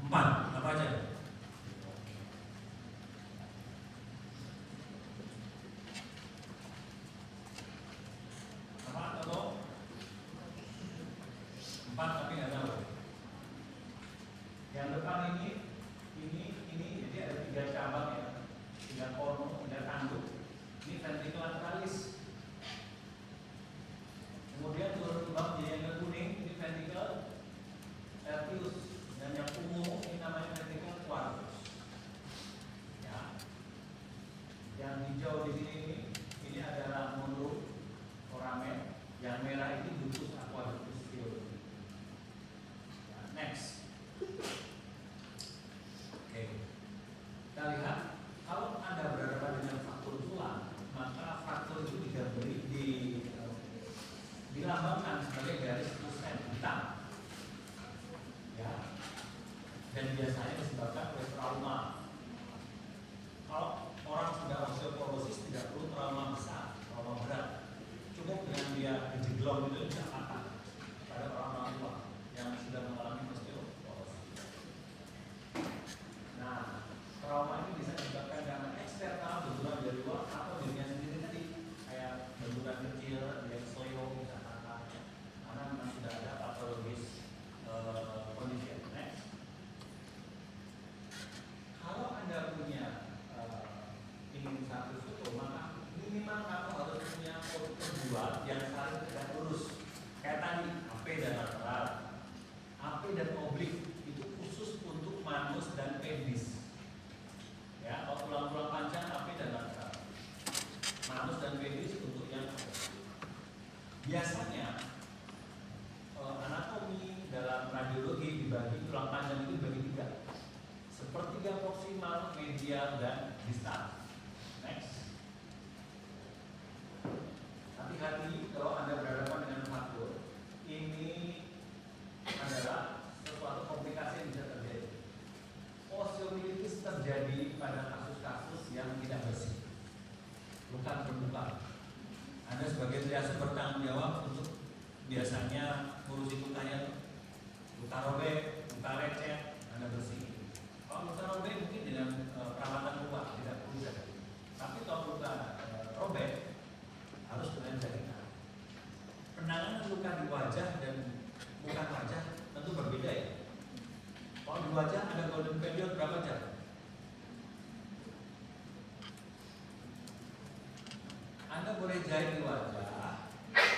4. Apa aja? dia kejeglong itu bisa patah pada orang-orang tua yang sudah mengalami osteoporosis. Nah, trauma ini bisa disebabkan karena eksternal benturan dari luar atau dirinya sendiri tadi, kayak benturan kecil, yang seleo, bisa patah, karena memang sudah ada patologis kondisi. Next. Kalau Anda punya ingin satu foto, maka minimal kamu harus punya foto kedua yang saling tegak lurus. Kayak tadi, AP dan lateral, AP dan oblik itu khusus untuk manus dan pelvis. Ya, kalau tulang-tulang panjang AP dan lateral. Manus dan pelvis untuk yang biasanya anatomi dalam radiologi dibagi tulang panjang itu dibagi 3. Sepertiga proksimal, medial, dan distal. Next. Hati-hati kalau Anda berhadapan dengan fraktur, ini adalah suatu komplikasi yang bisa terjadi. Osteomielitis terjadi pada kasus-kasus yang tidak bersih, luka terbuka. Anda sebagai triase bertanggung jawab untuk biasanya ngurusin lukanya, luka robek, luka lecet, Anda bersih. Kalau luka robek mungkin dengan perawatan luka tidak perlu jadi. Tapi kalau luka robek harus dengan jaringan. Penanganan luka di wajah dan bukan wajah tentu berbeda ya. Kalau di wajah ada golden period berapa jam? Anda boleh jahit di wajah.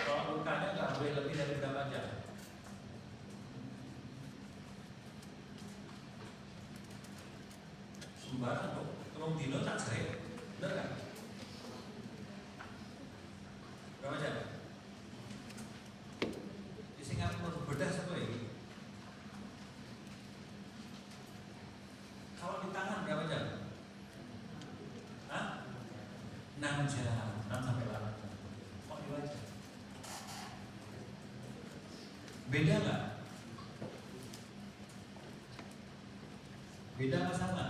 Kalau lukanya nggak boleh lebih dari berapa jam? Sembarang dong. Tolong dino tak jahit, benar kan? Berapa jam? Di Singapura bedah satu lagi. Kalau di tangan berapa jam? Hah? 6 jam, 6 sampai 8 jam. Kok di wajah? Beda nggak? Beda apa sama?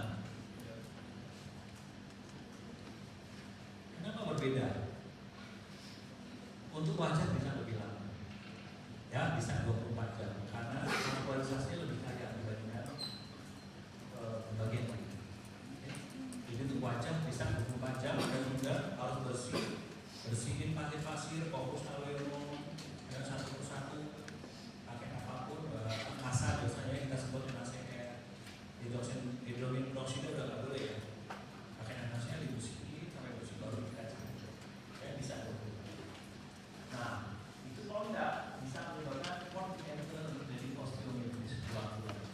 Kenapa berbeda? Untuk wajah bisa lebih lama, ya bisa 24 jam, karena visualisasinya lebih kaya dibandingkan bagian lain. Jadi untuk wajah bisa 24 jam dan juga harus bersihin pasir-pasir, fokus alveolum, dan satu persatu pakai apapun, masa biasanya kita sebut NaCl, hidrogen peroksida udah nggak boleh ya, pakai NaCl dibersih sampai bersih baru kita cari, ya bisa. Nah, itu kalau enggak bisa menyebabkan continental menjadi osteomielitis tulang-tulang.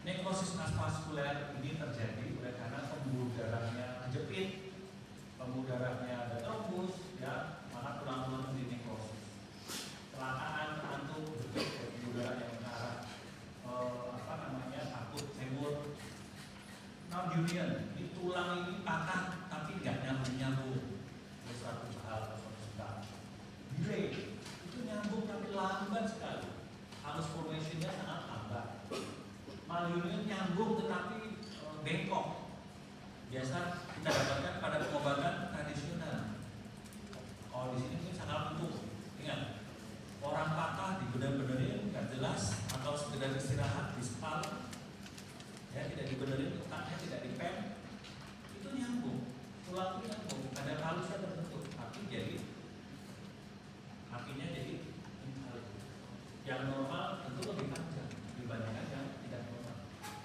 Nekrosis vaskuler ini terjadi oleh karena pembuluh darahnya jepit, pembuluh darahnya ada trombus, ya, maka tulang-tulang menjadi nekrosis. Kecelakaan, terhantuk, pembuluh darah yang mengarah, takut, semur, non-union, di tulang ini patah tapi nggak nyambung-nyambung. Suatu hal, delay itu nyambung tapi lambat sekali. Halus formationnya sangat lambat. Malunion nyambung tetapi bengkok. Biasa kita dapatkan pada pengobatan tradisional. Kalau di sini mungkin sangat utuh. Ingat, orang patah dibener-benerin nggak jelas atau sekedar istirahat di spal, ya tidak dibenerin, otaknya tidak dipem, itu nyambung. Tulang itu nyambung, ada halusnya terbentuk, tapi jadi akhirnya jadi invalid. Yang normal tentu lebih panjang dibandingkan yang tidak normal.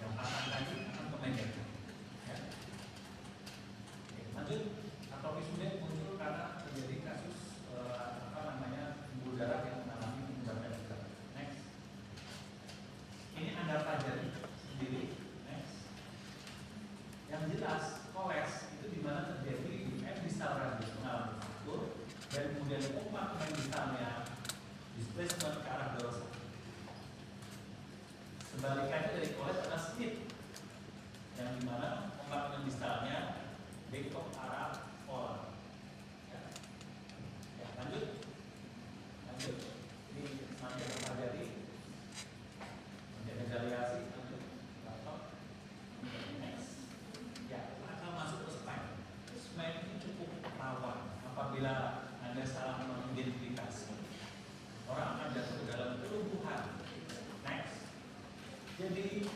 Yang patah tadi akan kemendekan. Ya. Oke, lanjut. Atrofis sulit muncul karena terjadi kasus pembuluh darah yang mengalami penyebabnya juga. Next. Ini Anda pelajari sendiri. Next. Yang jelas, koles itu di mana terjadi di distal radius mengalami fraktur dan kemudian kompartemen distalnya displacement ke arah dorsal. Sebalikannya dari koles adalah snip yang dimana kompartemen distalnya bengkok ke arah pola. Ya. Ya, lanjut. Ini nanti akan terjadi medialiasi. Lanjut. Next. Ya, kita akan masuk ke spine. Spine ini cukup rawan apabila Anda salah teridentifikasi, orang akan jatuh ke dalam kelumpuhan. Next. Jadi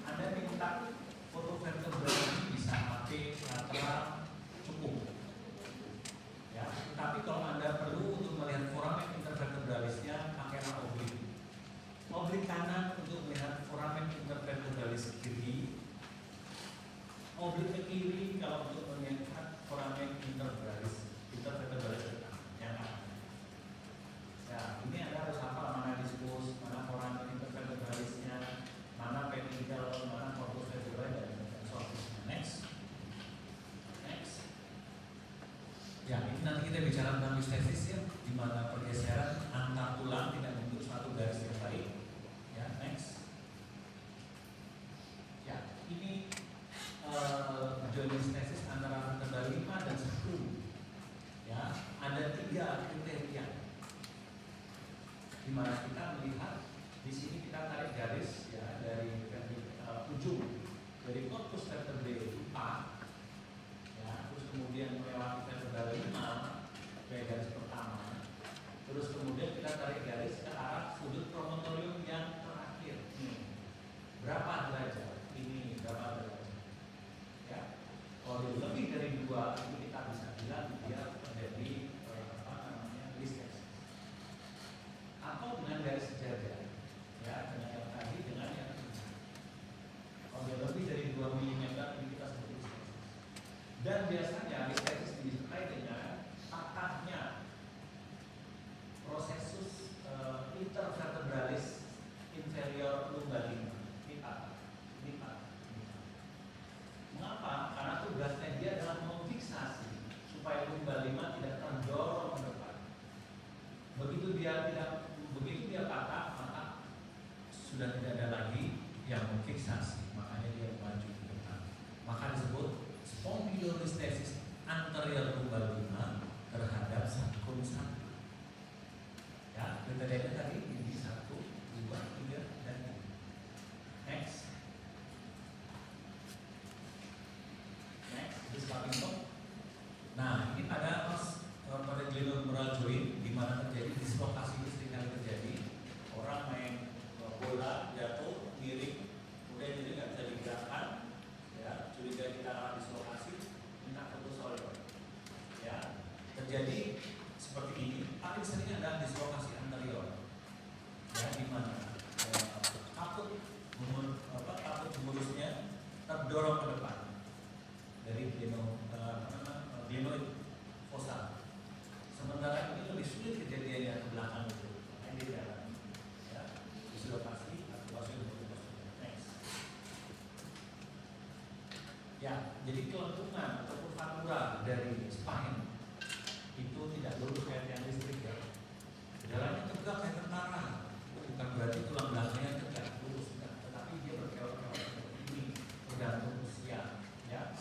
Anda minta foto vertebral ini bisa HP, lateral, cukup. Ya, tapi kalau Anda perlu untuk melihat foramen intervertebralisnya, pakailah oblik. Oblik kanan untuk melihat foramen intervertebralis kiri. Oblik ke kiri kalau untuk melihat foramen intervertebralis yang kanan. Ya, ini Anda harus hafal mana diskus, mana foramen intervertebralisnya, mana pedicle, mana corpus vertebrae dan seterusnya. Next. Ya, ini nanti kita bicara tentang histesis ya, di mana pergeseran antar tulang tidak membentuk suatu garis yang baik. Ya, next. Ya, ini joint histesis antara vertebra 5 dan 10. Ya, ada 3 kriteria. Di mana kita melihat di sini kita tarik garis ya dari ujung dari corpus vertebrae 4 ya, terus kemudian melewati vertebra 5 dari garis pertama, terus kemudian kita tarik garis ke arah sudut promontorium yang terakhir. Berapa derajat? Ini berapa derajat? Ya, kalau lebih dari 2 ini kita bisa bilang dia terjadi histesis. Atau dengan garis sejajar, ya, dengan yang tadi, dengan yang ini. Kalau dia lebih dari 2 mm ini kita sebut histesis. Dan biasanya histesis disertai dengan patahnya prosesus intervertebralis inferior lumbalina. Ini patah. Mengapa? Karena tugasnya dia adalah memfiksasi supaya lumbalina tidak terdorong ke depan. Begitu dia patah, maka sudah tidak ada lagi yang memfiksasi, makanya dia maju ke depan. Maka disebut spondylolisthesis anterior lumbalina terhadap sarkom 1. Ya, kriterianya tadi ini 1, 2, 3, dan 4. Next, this Parkinson. Nah, ini pada glenohumeral joint di mana terjadi dislokasi ini sering kali terjadi. Orang main bola jatuh miring, kemudian jadi nggak bisa digerakkan, ya, curiga kita akan dislokasi, minta foto solid. Ya, terjadi seperti ini. Paling sering adalah dislokasi anterior, ya, di mana kaput humerusnya terdorong ke depan dari glenoid fossa. Sementara ini lebih sulit kejadiannya ke belakang itu, makanya dia jalan, ya, dislokasi atau next. Ya, jadi kelentungan ataupun faktura dari spine itu tidak lurus kayak tiang listrik ya. Jalannya tegak kayak tentara, bukan berarti tulang belakangnya tegak lurus, tetapi dia berkelok-kelok seperti ini, tergantung usia, ya.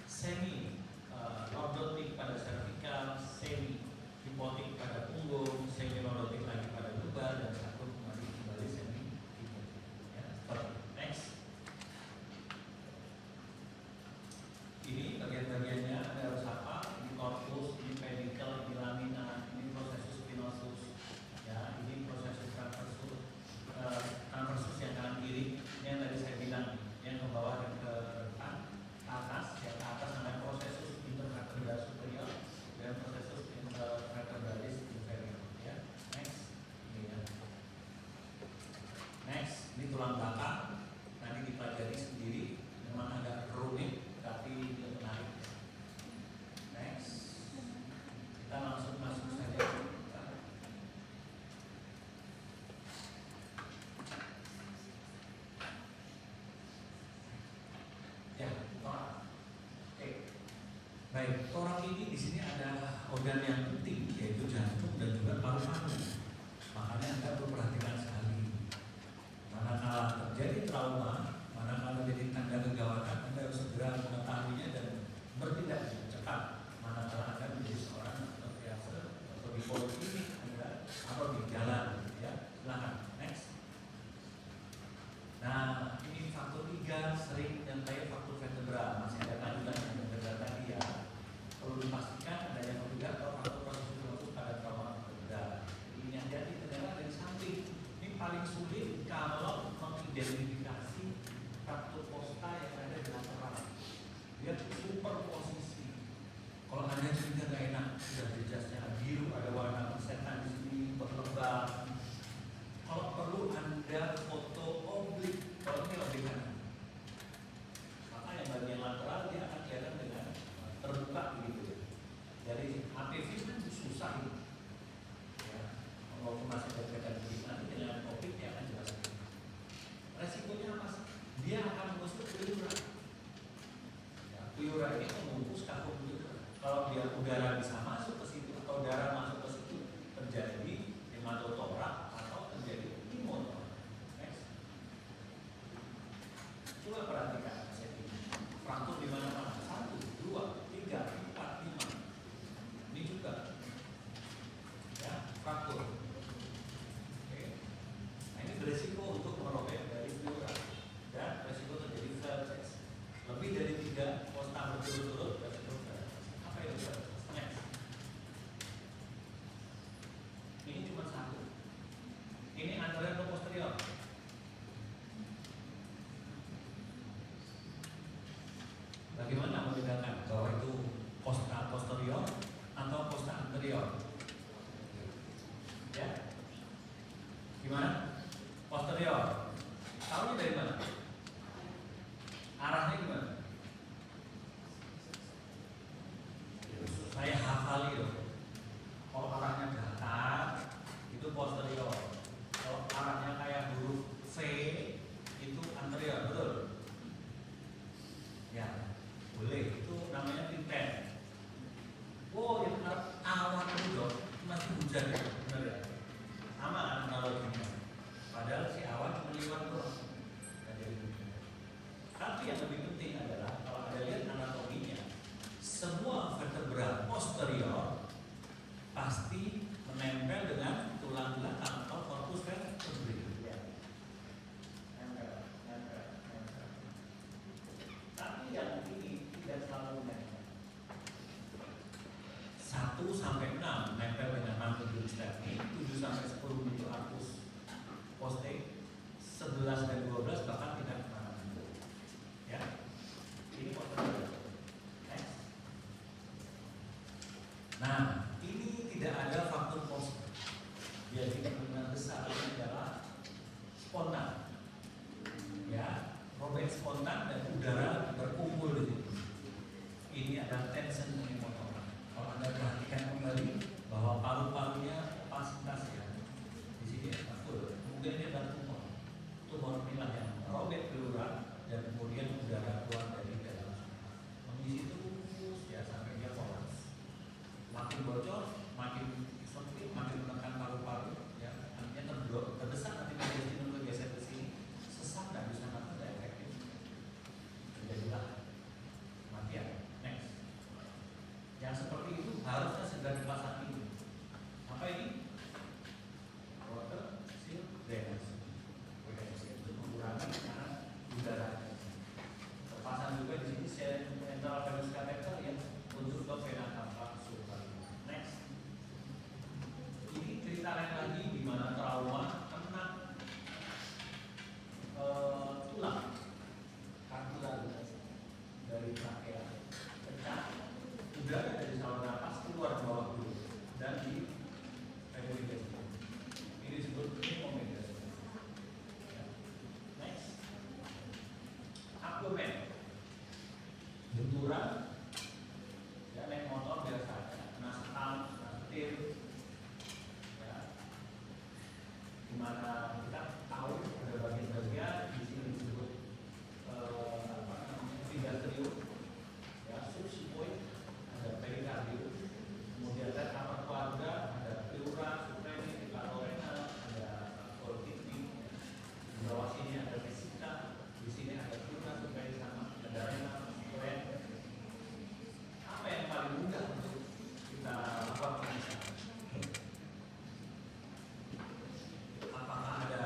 Semi lordotik pada cervical, semi hipotik pada punggung, semi lordotik lagi pada lumbar, dan satu kembali semi hipotik. Ya, next. Ini bagian-bagiannya ada harus apa? Ini corpus, ini pedicle, ini lamina, ini prosesus spinosus, ya, ini prosesus transversus yang kanan kiri. Ini yang tadi saya bilang, yang ke bawah dan ke depan, ke atas, yang ke atas namanya prosesus intervertebralis superior dan prosesus intervertebralis inferior. Ya, next. Ini ya. Next, ini tulang belakang. Nanti dipelajari sendiri, memang agak rumit, tapi itu menarik. Next, kita langsung masuk saja. Ya, torak. Oke. Baik, torak ini di sini ada organ yang penting, yaitu jantung dan juga paru-paru. Makanya Anda perlu perhatikan sekali. Manakala terjadi trauma, manakala jadi tanda kegawatan, Anda harus segera mengetahuinya dan bertindak cepat. Manakala Anda menjadi seorang triase atau di poliklinik Anda atau di jalan, ya, silakan. Next. Nah, ini faktor 3 sering dan kayak faktor vertebra. Masih ada lanjutan yang vertebra tadi ya. Perlu dipastikan adanya faktor 3 atau faktor Gimana? Posterior. Tahunya dari mana? Arahnya gimana? Saya hafal itu. Kalau arahnya datar, itu posterior. Kalau arahnya kayak huruf V, itu anterior, betul? Ya, boleh. Itu namanya tinten. Oh, yang awan itu dong, masih hujan ya, benar ya? Sama kan analoginya. Padahal si awan cuma lewat doang. Nggak jadi hujan. Tapi yang lebih penting adalah kalau Anda lihat anatominya, semua vertebra posterior pasti menempel dengan tulang belakang atau corpus vertebrae. Ya. Nempel. Tapi yang ini tidak selalu nempel. 1 sampai 6 nempel dengan mandibular sternum, 7 sampai 10 itu arcus poste, 11 dan 12 bahkan tidak kemana-mana. Ya, ini posterior. Next. Nah, ini tidak ada faktor post. Jadi kemungkinan besar ini adalah spontan. Ya, robek spontan dan udara berkumpul di situ. Ini adalah tension motor. Kalau Anda perhatikan kembali bahwa paru-parunya opasitas ya, di sini full. Kemudian dia ada tumor. Tumor inilah yang robek pleural dan kemudian udara keluar dari dalam. Mengisi terus ya sampai dia kolaps. Makin bocor, makin sempit, makin menekan paru-paru, ya, artinya terdesak nanti intestin untuk geser ke sini, sesak dan bisa nafas tidak efektif. Jadilah kematian. Next. Yang seperti itu harusnya segera dipasang ini. Apa ini? Water seal drainage. Untuk mengurangi tekanan udara. Terpasang juga di sini central venous catheter yang untuk ke vena cava superior. Next. Ini cerita lain lagi di mana trauma kena tulang kartilage dari trakea pecah, udara dari saluran nafas keluar ke bawah dulu dan di pneumonia. Ini disebut pneumonia. Next. Abdomen. Benturan. Ya, naik motor biasa aja, kena sekam, kena petir, ya, dimana kita tahu ada bagian-bagian di sini disebut epigastrium, ya, subsipoid, ada perikardium, kemudian ada kamar keluarga, ada pleura, supremi, hepatorenal, ada kidney, di bawah sini ada vesika, di sini ada pleura, supremi sama, ada renal, supremi. Apa yang paling mudah untuk kita lakukan pemeriksaan? Apakah ada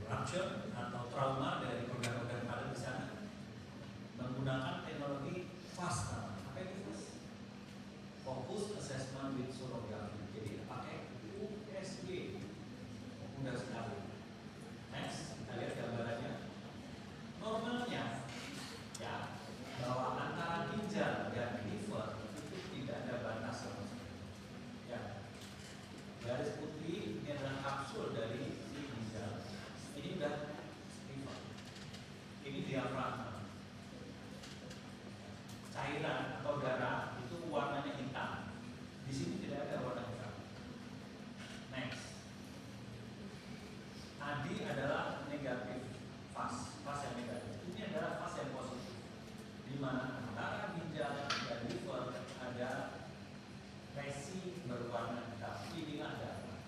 rupture atau trauma dari organ-organ padat di sana? Menggunakan teknologi FAST. Apa itu FAST? Focus Assessment with Sonography. Jadi pakai USG. Mudah sekali. Next, kita lihat gambarannya. Normalnya, ya, bahwa antara ginjal dan liver itu tidak ada batas sama sekali. Ya, garis putih ini adalah kapsul dari si ginjal. Ini udah liver. Ini diafragma. Cairan atau darah itu warnanya hitam. Di sini tidak ada warna hitam. Next. Tadi adalah negatif fase yang negatif. Ini adalah fase yang positif, di mana antara ginjal dan liver ada resi berwarna hitam. Inilah darah.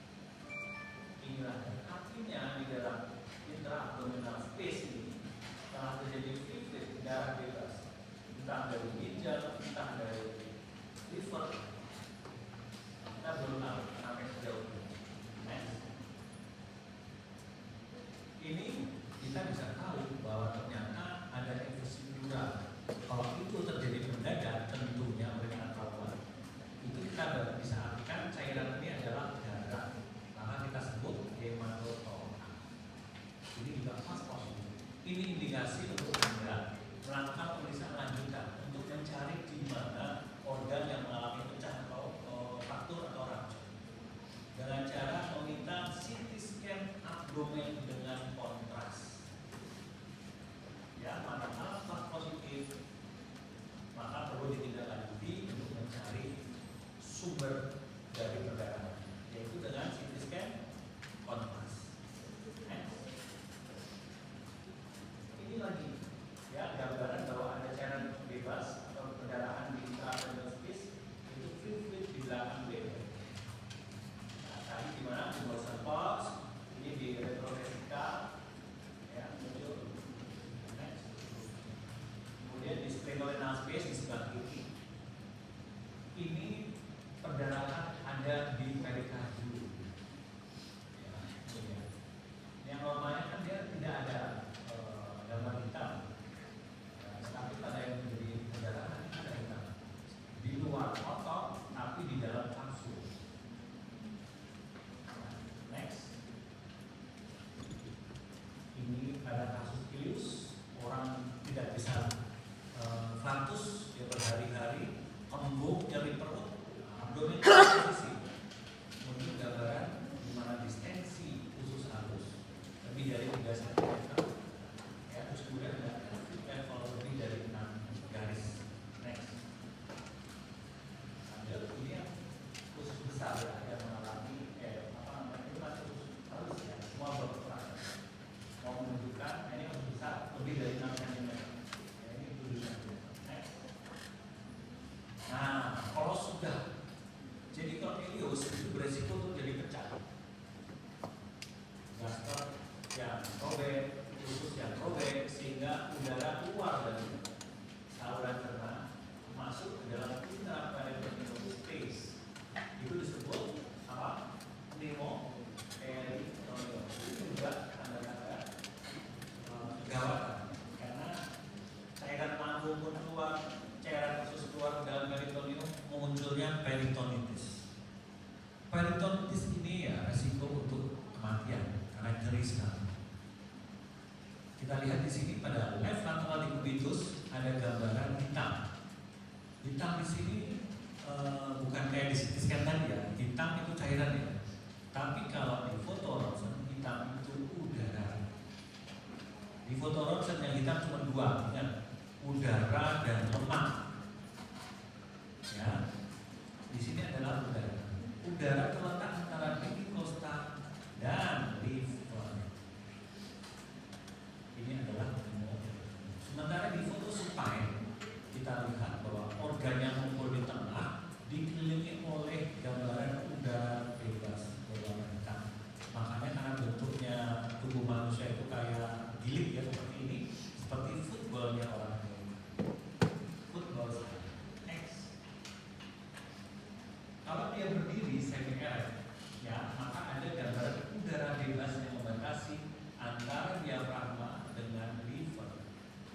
Inilah darah. Artinya di dalam intraabdominal space ini telah terjadi fluid darah bebas, entah dari ginjal, entah dari liver. Kita belum tahu sampai sejauh ini. Next. Ini kita bisa tahu bahwa ternyata ada efisi pleural. Kalau itu terjadi mendadak, tentunya dengan trauma, itu kita bisa artikan cairan ini adalah darah. Maka kita sebut hematotoraks. ada di Perikaju. Ya, ini ya. Yang normalnya kan dia tidak ada gambar hitam. Tapi pada yang menjadi kendaraan ada hitam. Di luar kotor, tapi di dalam kapsul. Next. Ini ada kasus Ilius, orang tidak bisa flatus dia berhari-hari, embung, nyeri perut, abdomen posisi. Untuk gambaran di mana distensi usus halus lebih dari 3 cm. Ya, terus kemudian ada level lebih dari 6 garis. Next. Ada ini yang usus besar ya, yang mengalami itu masih usus halus ya, semua berperan. Mau menunjukkan ini usus besar lebih dari 6 cm. Ya, ini tujuannya. Next. Nah, kalau sudah jadi kalau Ilius itu beresiko untuk jadi pecah. Gaster yang robek, usus yang robek sehingga udara keluar dari saluran cerna masuk ke dalam intraperitoneal space. Itu disebut apa? Pneumoperitoneal. Itu juga tanda-tanda kegawatan karena cairan lambung pun keluar, cairan usus keluar dalam peritoneum, munculnya peritonitis. Peritonitis ini ya resiko untuk kematian karena nyeri sekali. Kita lihat di sini pada left lateral decubitus ada gambaran hitam. Hitam di sini bukan kayak di CT scan tadi ya. Hitam itu cairan ya. Tapi kalau di foto ronsen hitam itu udara. Di foto ronsen yang hitam cuma 2, ingat, udara dan lemak. Ya, di sini adalah udara. Udara terletak antara pipi kosta dan liver. Ini adalah sementara di foto supine kita lihat bahwa organ yang mengumpul di tengah dikelilingi oleh gambaran udara bebas berwarna hitam. Makanya karena bentuknya tubuh manusia itu kayak gilik ya seperti ini, seperti footballnya orang football. Next. Kalau dia berdiri semi erect, ya maka ada gambaran udara bebas yang membatasi antara diafragma dengan liver.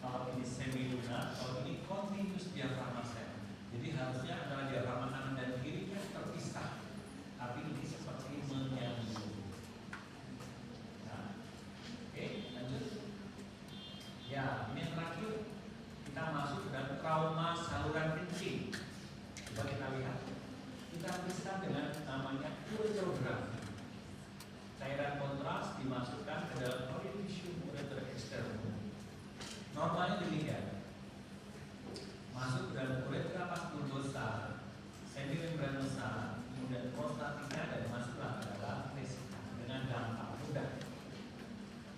Kalau ini semi lunar, kalau ini continuous diafragma sel. Jadi harusnya antara diafragma kanan dan kiri terpisah. Tapi ini seperti menyambung. Nah, oke, lanjut. Ya, ini yang terakhir kita masuk ke dalam trauma saluran kencing. Coba kita lihat. Kita periksa dengan namanya ureterografi. Cairan kontras dimasukkan ke dalam orificium ureter externum. Normalnya demikian. Masuk ke dalam uretra pas bulbosa, semimembranosa, kemudian prostatika dan masuklah ke dalam vesika dengan gampang mudah.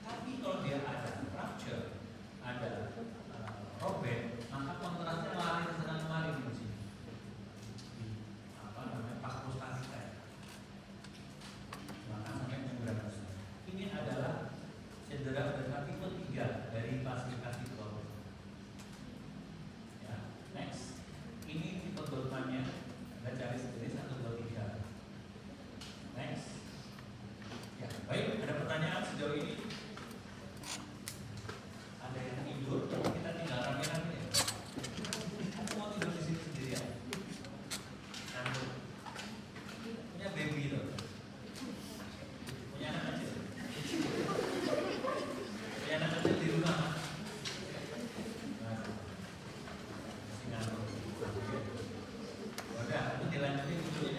Tapi kalau dia ada rupture, ada robek, maka kontrasnya lari ke sana kemari di sini. Pas prostatika ya. Maka sampai membranosa. Ini adalah cedera berat tipe 3 dari klasifikasi Goldman. Ya, next. Ini tipe Goldman-nya. Anda cari sendiri 1, 2, 3. Next. Ya, baik. Ada pertanyaan sejauh ini? Ada yang tidur? Kita tinggal rame-rame ya. Aku mau tidur di sini sendirian. Ngantuk. Punya baby itu, punya anak kecil, punya anak kecil di rumah. Masih ngantuk. Udah, itu dilanjutin tidurnya